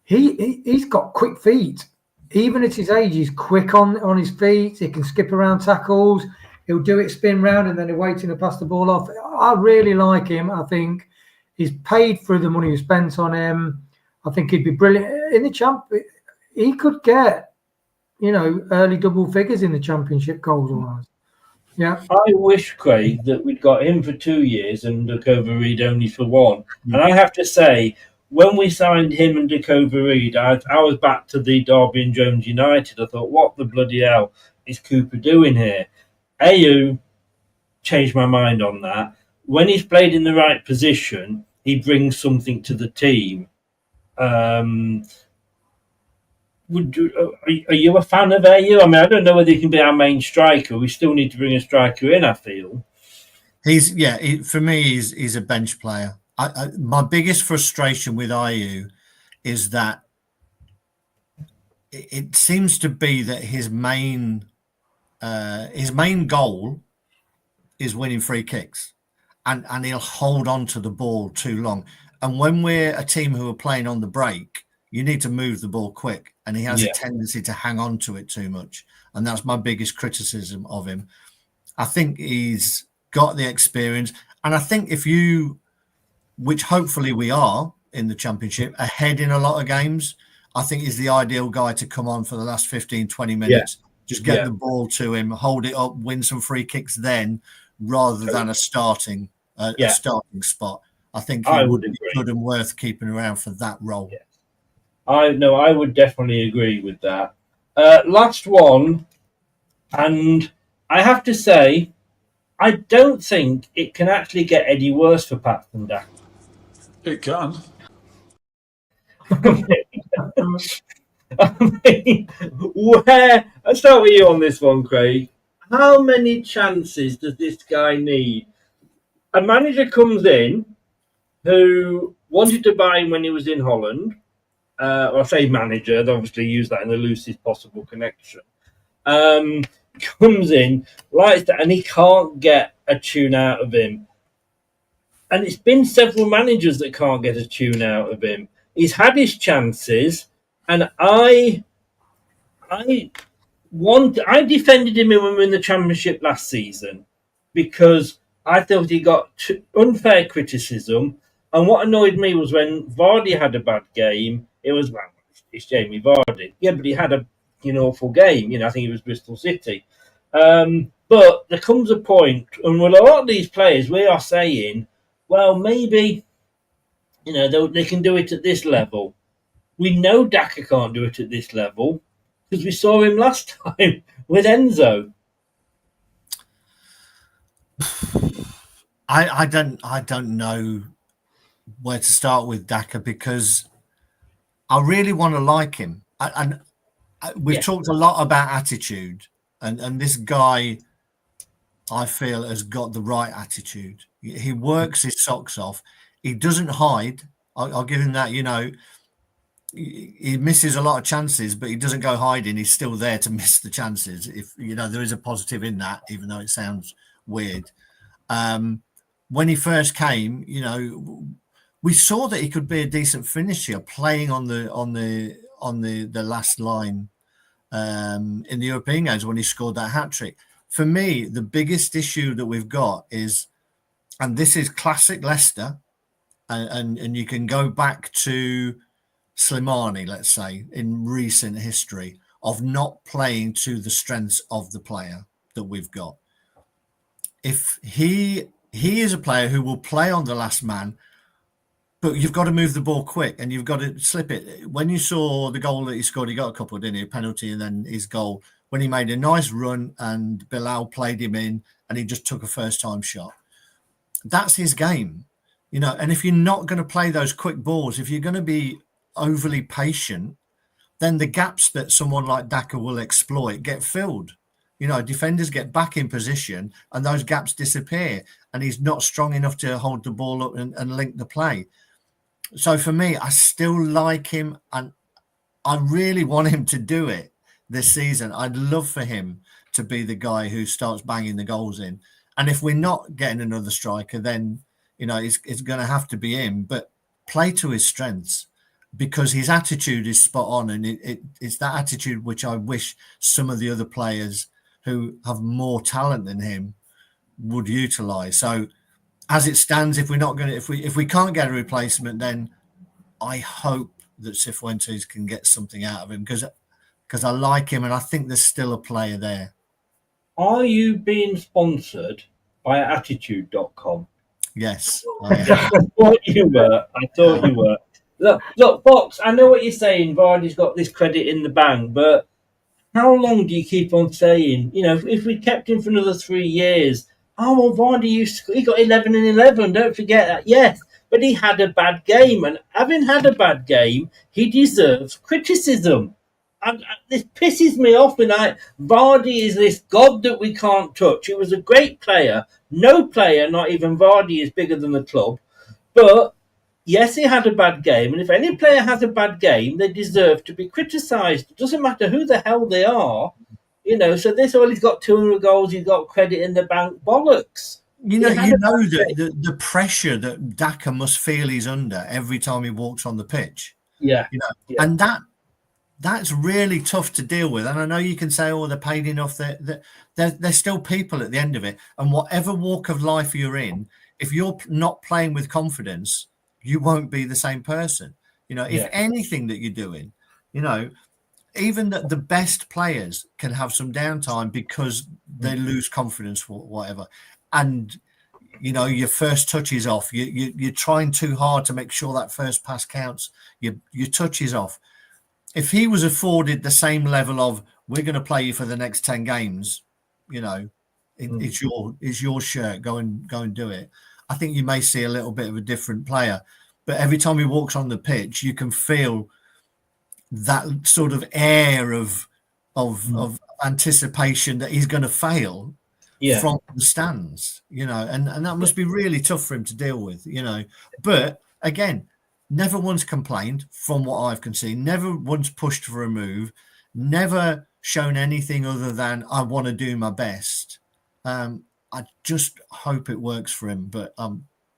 he's got quick feet. Even at his age, he's quick on his feet. He can skip around tackles. He'll do it, spin round, and then he'll wait to pass the ball off. I really like him. I think he's paid for the money we spent on him. I think he'd be brilliant in the champ. He could get, early double figures in the championship goals wise. Yeah. I wish, Craig, that we'd got him for 2 years and Dakova Reed only for 1. And I have to say, when we signed him and Dakova Reed, I was back to the Derby and Jones United. I thought, what the bloody hell is Cooper doing here? Ayew changed my mind on that. When he's played in the right position, he brings something to the team. Are you a fan of Ayew? I mean, I don't know whether he can be our main striker. We still need to bring a striker in, I feel. For me, he's a bench player. My biggest frustration with Ayew is that it seems to be that his main goal is winning free kicks, and he'll hold on to the ball too long. And when we're a team who are playing on the break, you need to move the ball quick, and he has a tendency to hang on to it too much. And that's my biggest criticism of him. I think he's got the experience, and I think which hopefully we are in the Championship, ahead in a lot of games, I think he's the ideal guy to come on for the last 15, 20 minutes. Just get the ball to him, hold it up, win some free kicks then, rather than a starting spot. I think he would be good and worth keeping around for that role. Yeah. I would definitely agree with that. Last one, and I have to say, I don't think it can actually get any worse for Paxton Dhaka. It can. I mean, I'll start with you on this one, Craig. How many chances does this guy need? A manager comes in who wanted to buy him when he was in Holland. Or I say manager, they obviously use that in the loosest possible connection. Comes in, likes that, and he can't get a tune out of him. And it's been several managers that can't get a tune out of him. He's had his chances, and I defended him when we were in the Championship last season because I thought he got unfair criticism. And what annoyed me was when Vardy had a bad game, it was, well, it's Jamie Vardy. Yeah, but he had an awful game. I think it was Bristol City. But there comes a point, and with a lot of these players, we are saying, well, maybe, they can do it at this level. We know Dhaka can't do it at this level because we saw him last time with Enzo. I don't know where to start with Dhaka because I really want to like him. And we've talked a lot about attitude, and this guy, I feel, has got the right attitude. He works his socks off. He doesn't hide. I'll give him that. He misses a lot of chances, but he doesn't go hiding. He's still there to miss the chances. If there is a positive in that, even though it sounds weird. When he first came, we saw that he could be a decent finisher, playing on the last line in the European games when he scored that hat trick. For me, the biggest issue that we've got is, and this is classic Leicester, and you can go back to Slimani, let's say, in recent history, of not playing to the strengths of the player that we've got. If he is a player who will play on the last man, but you've got to move the ball quick and you've got to slip it. When you saw the goal that he scored, he got a couple, didn't he? A penalty and then his goal, when he made a nice run and Bilal played him in and he just took a first-time shot. That's his game, and if you're not going to play those quick balls, if you're going to be overly patient, then the gaps that someone like Dhaka will exploit get filled. Defenders get back in position and those gaps disappear, and he's not strong enough to hold the ball up and link the play. So for me, I still like him, and I really want him to do it this season. I'd love for him to be the guy who starts banging the goals in. And if we're not getting another striker, then, it's going to have to be him. But play to his strengths, because his attitude is spot on. And it's that attitude which I wish some of the other players who have more talent than him would utilise. So as it stands, if we can't get a replacement, then I hope that Cifuentes can get something out of him because I like him and I think there's still a player there. Are you being sponsored by attitude.com? Yes. I thought you were. Look, Fox, I know what you're saying. Vardy's got this credit in the bank, but how long do you keep on saying, if we kept him for another 3 years, Vardy he got 11 and 11, don't forget that. Yes, but he had a bad game, and having had a bad game, he deserves criticism. And this pisses me off. Vardy is this god that we can't touch. He was a great player. No player, not even Vardy, is bigger than the club. But yes, he had a bad game. And if any player has a bad game, they deserve to be criticised. It doesn't matter who the hell they are. So he's got 200 goals, he's got credit in the bank. Bollocks. The pressure that Dhaka must feel he's under every time he walks on the pitch. Yeah. And that's really tough to deal with. And I know you can say, they're paid enough. They're still people at the end of it. And whatever walk of life you're in, if you're not playing with confidence, you won't be the same person. If anything that you're doing You know, even the best players can have some downtime because they lose confidence or whatever. And, you know, your first touch is off. You're trying too hard to make sure that first pass counts. Your touch is off. If he was afforded the same level of, we're going to play you for the next 10 games, you know, it's your shirt, go and do it. I think you may see a little bit of a different player. But every time he walks on the pitch, you can feel that sort of air of anticipation that he's going to fail from the stands, you know, and that must be really tough for him to deal with, you know. But again, never once complained from what I've can see, never once pushed for a move, never shown anything other than I want to do my best. I just hope it works for him, but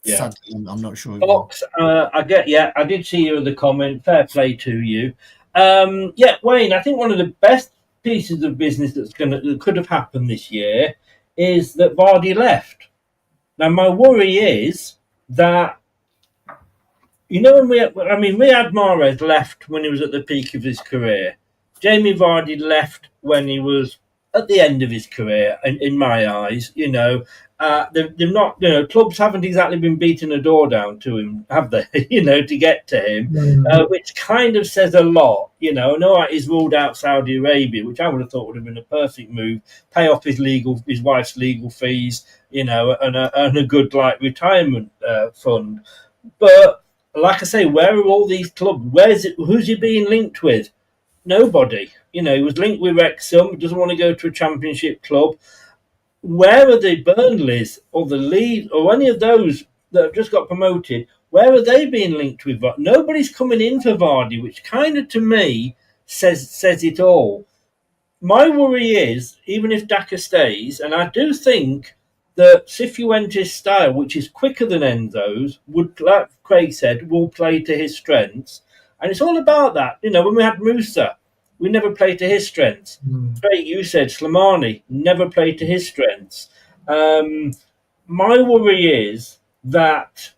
sadly, I'm not sure. Fox, I did see your other comment. Fair play to you. Wayne, I think one of the best pieces of business that could have happened this year is that Vardy left. Now, my worry is that, you know, Riyad Mahrez left when he was at the peak of his career. Jamie Vardy left when he was at the end of his career, in my eyes. You know, they've not, you know, clubs haven't exactly been beating a door down to him, have they? You know, to get to him, which kind of says a lot. You know, he's ruled out Saudi Arabia, which I would have thought would have been a perfect move. Pay off his wife's legal fees, you know, and a good retirement fund. But like I say, where are all these clubs? Who's he being linked with? Nobody. You know, he was linked with Wrexham, doesn't want to go to a championship club. Where are the Burnleys or the Leeds or any of those that have just got promoted? Where are they being linked with? Nobody's coming in for Vardy, which kind of, to me, says it all. My worry is, even if Dhaka stays, and I do think that Cifuentes' style, which is quicker than Enzo's, would, like Craig said, will play to his strengths. And it's all about that. You know, when we had Musa, we never played to his strengths. Craig, you said Slimani never played to his strengths. My worry is that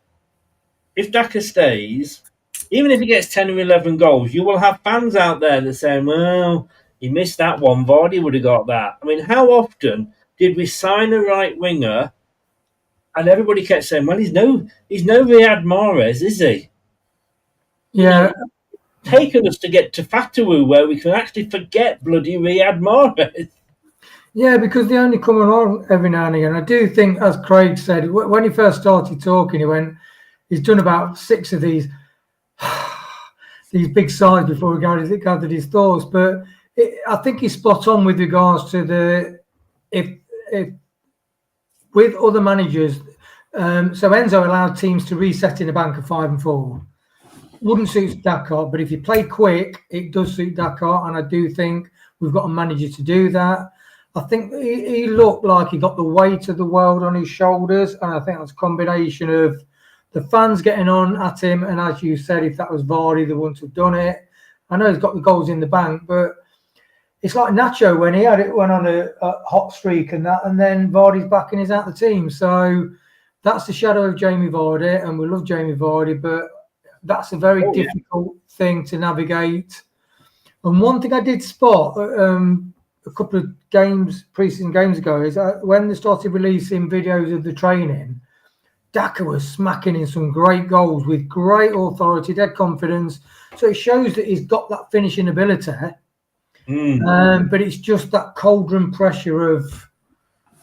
if Dhaka stays, even if he gets 10 or 11 goals, you will have fans out there that are saying, well, he missed that one. Vardy would have got that. I mean, how often did we sign a right winger and everybody kept saying, well, he's no Riyad Mahrez, is he? Yeah. Taken us to get to Fatawu, where we can actually forget bloody Riyad Mahrez. Yeah, because they only come along every now and again. I do think, as Craig said, when he first started talking, he went, he's done about 6 of these big sides before he gathered his thoughts. But I think he's spot on with regards to if with other managers. So Enzo allowed teams to reset in a bank of 5 and 4. Wouldn't suit Dhaka, but if you play quick, it does suit Dhaka, and I do think we've got a manager to do that. I think he looked like he got the weight of the world on his shoulders, and I think that's a combination of the fans getting on at him, and as you said, if that was Vardy, they wouldn't have done it. I know he's got the goals in the bank, but it's like Nacho when he went on a hot streak and that, and then Vardy's backing his out the team. So that's the shadow of Jamie Vardy, and we love Jamie Vardy, but that's a very difficult thing to navigate. And one thing I did spot a couple of pre-season games ago, is when they started releasing videos of the training, Dhaka was smacking in some great goals with great authority, dead confidence. So it shows that he's got that finishing ability. But it's just that cauldron pressure of,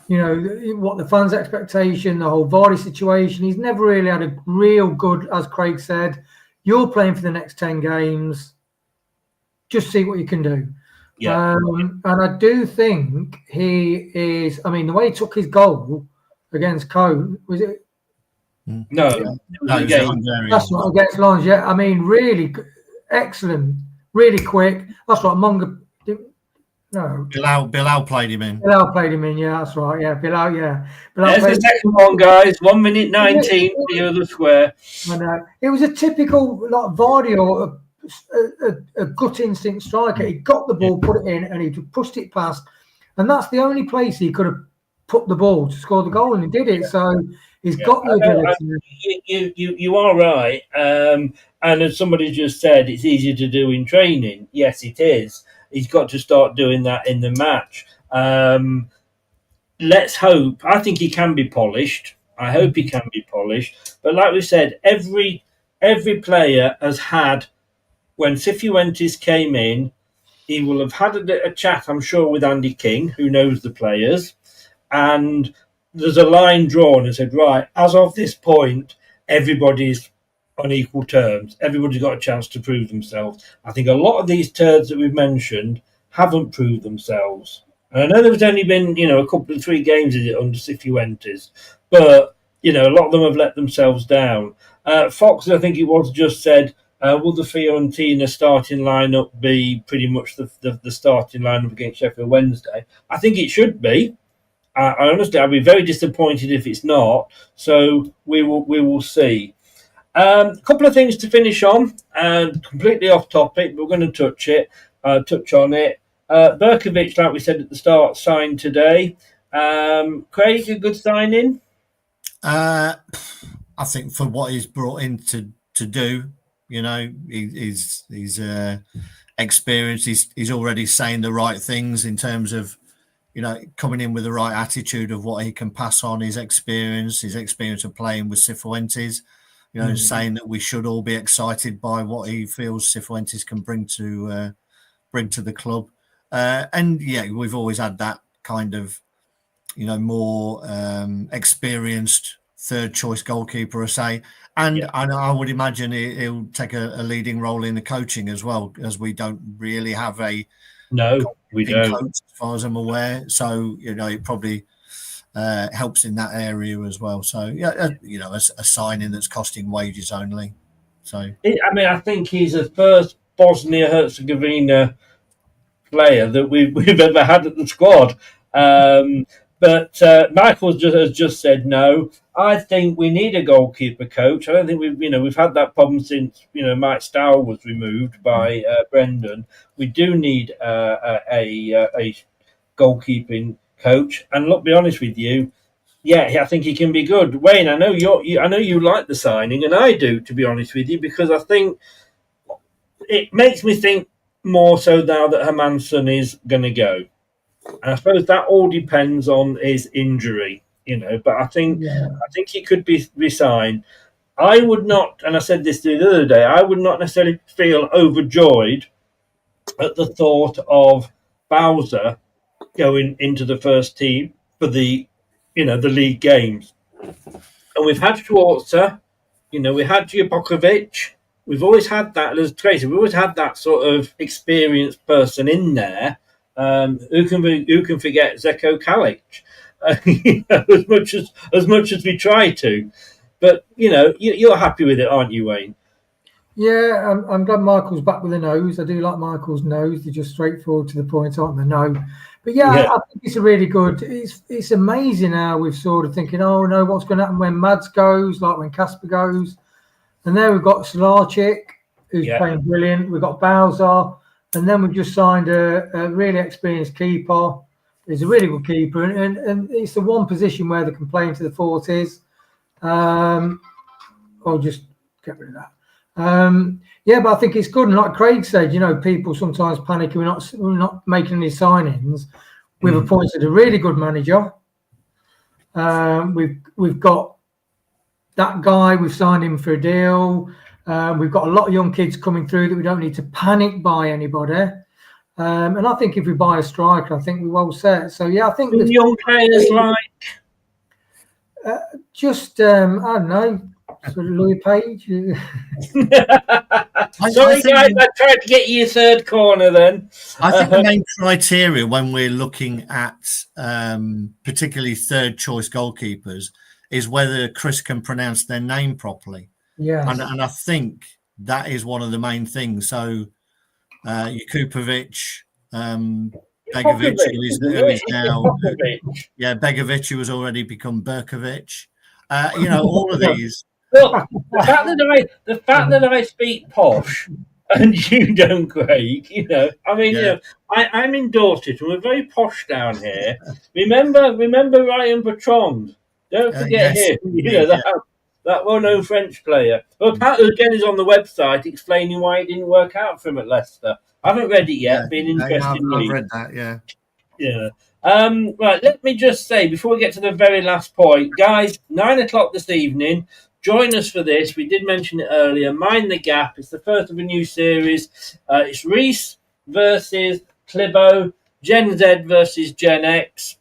you know, what the fans' expectation, the whole Vardy situation. He's never really had a real good, as Craig said, you're playing for the next 10 games. Just see what you can do. Yeah. And I do think he is, I mean, the way he took his goal against Cone, was it? No. That's not against Lions, yeah. I mean, really excellent, really quick. That's right, Monga. No. Bilal played him in. Bilal played him in, yeah, that's right. Yeah, Bilal. There's the second one, guys. 1 minute 19 for the other square. I know. It was a typical like Vardy or a gut instinct striker. He got the ball, put it in, and he pushed it past. And that's the only place he could have put the ball to score the goal, and he did it. So he's got the ability. You are right. And as somebody just said, it's easier to do in training. Yes, it is. He's got to start doing that in the match. Let's hope. I think he can be polished. I hope he can be polished. But like we said, every player has had, when Cifuentes came in, he will have had a chat, I'm sure, with Andy King, who knows the players. And there's a line drawn and said, right, as of this point, everybody's on equal terms. Everybody's got a chance to prove themselves. I think a lot of these turds that we've mentioned haven't proved themselves. And I know there's only been, a couple of 3 games under Cifuentes, but, a lot of them have let themselves down. Fox, I think it was, just said, will the Fiorentina starting lineup be pretty much the starting lineup against Sheffield Wednesday? I think it should be. I honestly, I'd be very disappointed if it's not. So we will see. A couple of things to finish on, completely off topic, but we're going to touch on it. Berkovic, like we said at the start, signed today. Craig, a good signing? I think for what he's brought in to do, he's experienced. He's already saying the right things in terms of, coming in with the right attitude of what he can pass on, his experience of playing with Cifuentes, saying that we should all be excited by what he feels Cifuentes can bring to the club. And yeah, we've always had that kind of, more experienced third choice goalkeeper, I say. And I would imagine he'll take a leading role in the coaching as well, as we don't really have a we don't coach, as far as I'm aware. So, it probably helps in that area as well. So, a signing that's costing wages only. So, I think he's the first Bosnia-Herzegovina player that we've ever had at the squad. But Michael has just said no. I think we need a goalkeeper coach. I don't think we've had that problem since Mike Stow was removed by Brendan. We do need a goalkeeping coach. And look, be honest with you, I think he can be good. Wayne, I know you like the signing, and I do, to be honest with you, because I think it makes me think more so now that Hermansson is going to go. And I suppose that all depends on his injury, But I think he could be re-signed. I would not, and I said this the other day, I would not necessarily feel overjoyed at the thought of Bowser going into the first team for the league games. And we've had Schwarzer, we had Jubokovic. We've always had that, as Tracy, we've always had that sort of experienced person in there. Who can forget Zeko Kalic? As much as we try to, but you're happy with it, aren't you, Wayne? Yeah, I'm glad Michael's back with a nose. I do like Michael's nose. They're just straightforward to the point, aren't they? No, but I think it's a really good. It's amazing how we've sort of thinking, oh no, what's going to happen when Mads goes, like when Kasper goes, and there we've got Solarchik, who's playing brilliant. We've got Bowser. And then we've just signed a really experienced keeper. He's a really good keeper. And it's the one position where they can play into the 40s. I'll just get rid of that. But I think it's good. And like Craig said, people sometimes panic. We're not making any signings. We've appointed a really good manager. We've got that guy. We've signed him for a deal. We've got a lot of young kids coming through that we don't need to panic buy anybody. And I think if we buy a striker, I think we're well set. So, I think the young players like I don't know, sort of Louis Page. Sorry, guys, I tried to get you your third corner then. I think the main criteria when we're looking at particularly third choice goalkeepers is whether Chris can pronounce their name properly. Yeah, and I think that is one of the main things. So, Jakupovic, Begovic, who is now, Begovic, who has already become Berkovic. All of these. Look, the fact that I speak posh and you don't, Craig. You know, I mean, you know, I'm in Dorset, and we're very posh down here. Remember Ryan Bertrand? Don't forget him. You know that well-known French player. Well, apparently, again, is on the website explaining why it didn't work out for him at Leicester. I haven't read it yet. Been interested. I've read that. Yeah. Yeah. Right. Let me just say before we get to the very last point, guys. 9:00 this evening. Join us for this. We did mention it earlier. Mind the Gap. It's the first of a new series. It's Reese versus Clibo, Gen Z versus Gen X.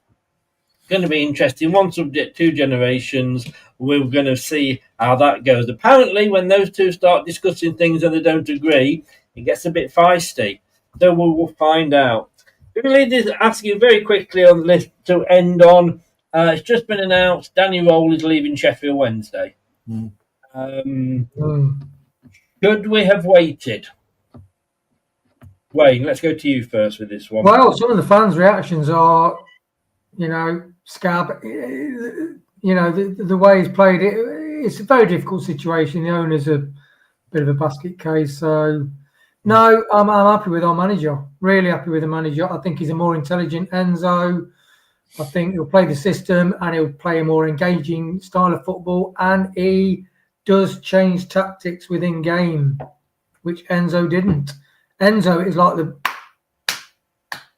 Going to be interesting. One subject, two generations. We're going to see how that goes. Apparently, when those two start discussing things and they don't agree, it gets a bit feisty. So we'll find out. I'm going to leave this asking very quickly on the list to end on. It's just been announced Danny Roll is leaving Sheffield Wednesday. Should we have waited? Wayne, let's go to you first with this one. Well, some of the fans' reactions are, you know, Scab, you know, the way he's played it, it's a very difficult situation. The owner's a bit of a basket case. So, no, I'm happy with our manager. Really happy with the manager. I think he's a more intelligent Enzo. I think he'll play the system and he'll play a more engaging style of football. And he does change tactics within game, which Enzo didn't. Enzo is like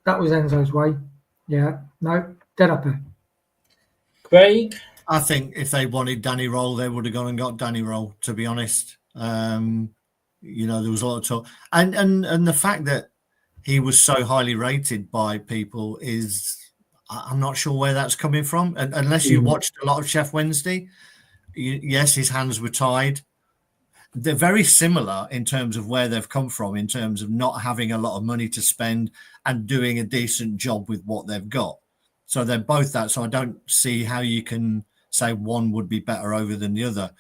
that was Enzo's way. Yeah, no, dead happy. Craig? I think if they wanted Danny Roll, they would have gone and got Danny Roll, to be honest. You know, there was a lot of talk. And the fact that he was so highly rated by people is, I'm not sure where that's coming from. And unless you watched a lot of Chef Wednesday, yes, his hands were tied. They're very similar in terms of where they've come from, in terms of not having a lot of money to spend and doing a decent job with what they've got. So they're both that. So I don't see how you can say one would be better over than the other.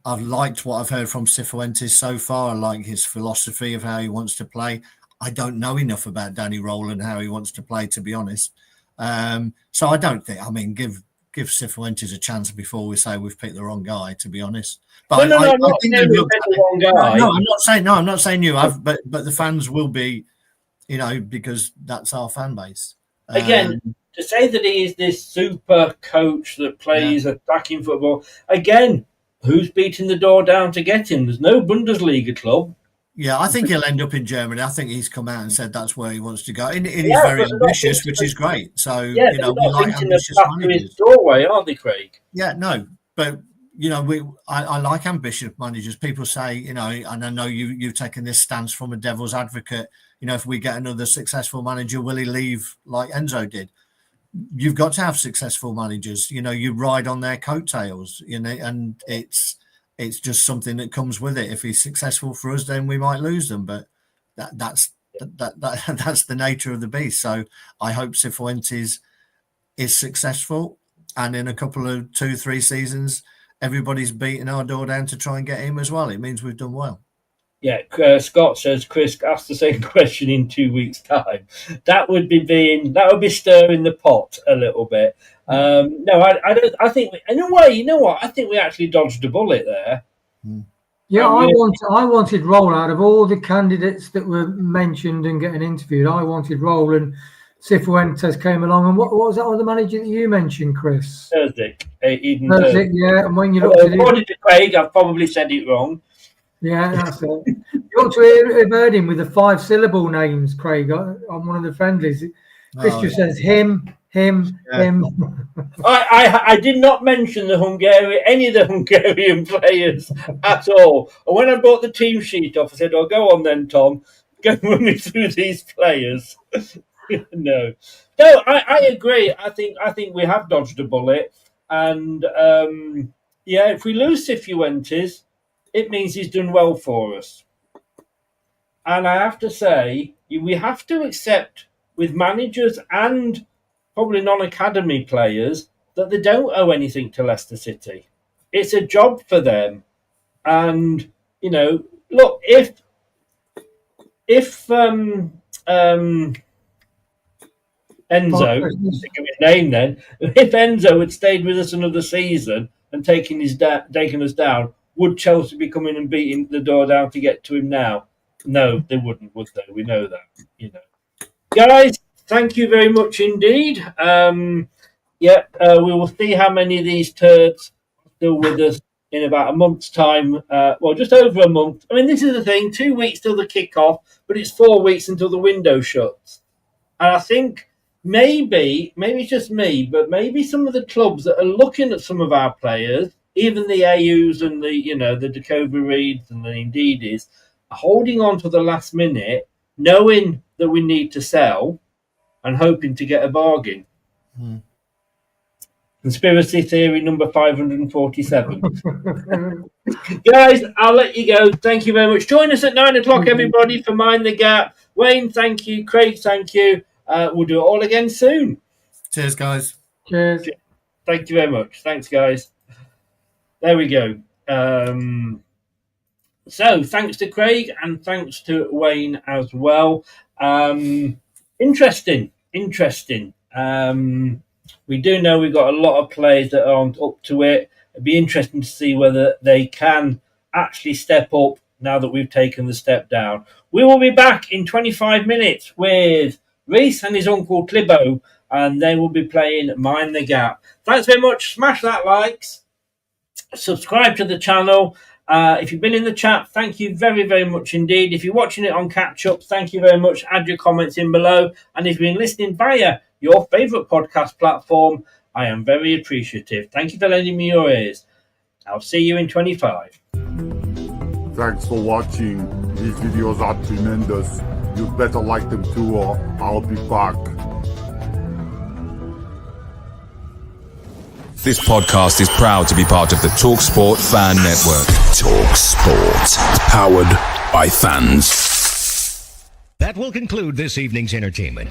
I've liked what I've heard from Cifuentes so far. I like his philosophy of how he wants to play. I don't know enough about Danny Roll and how he wants to play, to be honest. So I don't think, I mean, give Cifuentes a chance before we say we've picked the wrong guy, to be honest. But I think we've picked the wrong guy. No, I'm not saying you have, but the fans will be, you know, because that's our fan base. Again, to say that he is this super coach that plays attacking football, again, who's beating the door down to get him? There's no Bundesliga club. Yeah, I think he'll end up in Germany. I think he's come out and said that's where he wants to go. And he's very ambitious, which is great. So, you know, we like ambitious managers. His doorway, aren't they, Craig? Yeah, no, but, you know, I like ambitious managers. People say, you know, and I know you've taken this stance from a devil's advocate, you know, if we get another successful manager, will he leave like Enzo did? You've got to have successful managers. You know, you ride on their coattails, you know, and it's just something that comes with it. If he's successful for us, then we might lose them. But that's the nature of the beast. So I hope Cifuentes is successful, and in a couple of 2-3 seasons, everybody's beating our door down to try and get him as well. It means we've done well. Yeah, Scott says Chris asked the same question in 2 weeks' time. That would be stirring the pot a little bit. No, I don't. I think in a way, you know what? I think we actually dodged a bullet there. Yeah, I wanted Roll out of all the candidates that were mentioned and getting interviewed. I wanted Roll, and Cifuentes came along. And what was that other manager that you mentioned, Chris? Thursday. Thursday, yeah. And when you looked at according to Craig, I've probably said it wrong. Yeah, that's it. You ought to have heard him with the 5-syllable names, Craig, on one of the friendlies. Chris just says him. I did not mention any of the Hungarian players at all. And when I brought the team sheet off, I said, "Oh, go on then, Tom. Go run me through these players." No, I agree. I think we have dodged a bullet, and if we lose Cifuentes, it means he's done well for us. And I have to say, we have to accept with managers and probably non-academy players that they don't owe anything to Leicester City. It's a job for them. And, you know, look, if Enzo, think of his name then, if Enzo had stayed with us another season and taken us down, would Chelsea be coming and beating the door down to get to him now? No, they wouldn't, would they? We know that, Guys, thank you very much indeed. We will see how many of these turds are still with us in about a month's time. Just over a month. I mean, this is the thing, 2 weeks till the kick-off, but it's 4 weeks until the window shuts. And I think maybe it's just me, but maybe some of the clubs that are looking at some of our players, even the AUs and the Dakova Reeds and the Ndidis, are holding on to the last minute, knowing that we need to sell and hoping to get a bargain. Conspiracy theory number 547. Guys, I'll let you go. Thank you very much. Join us at 9 o'clock, everybody, for Mind the Gap. Wayne, thank you. Craig, thank you. We'll do it all again soon. Cheers, guys. Cheers. Thank you very much. Thanks, guys. There we go. So thanks to Craig and thanks to Wayne as well. Interesting. We do know we've got a lot of players that aren't up to it. It'd be interesting to see whether they can actually step up now that we've taken the step down. We will be back in 25 minutes with Reese and his uncle Clibbo, and they will be playing Mind the Gap. Thanks very much. Smash that likes. Subscribe to the channel. If you've been in the chat, thank you very, very much indeed. If you're watching it on catch-up, thank you very much. Add your comments in below. And if you've been listening via your favourite podcast platform, I am very appreciative. Thank you for lending me your ears. I'll see you in 25. Thanks for watching. These videos are tremendous. You better like them too, or I'll be back. This podcast is proud to be part of the TalkSport Fan Network. TalkSport. Powered by fans. That will conclude this evening's entertainment.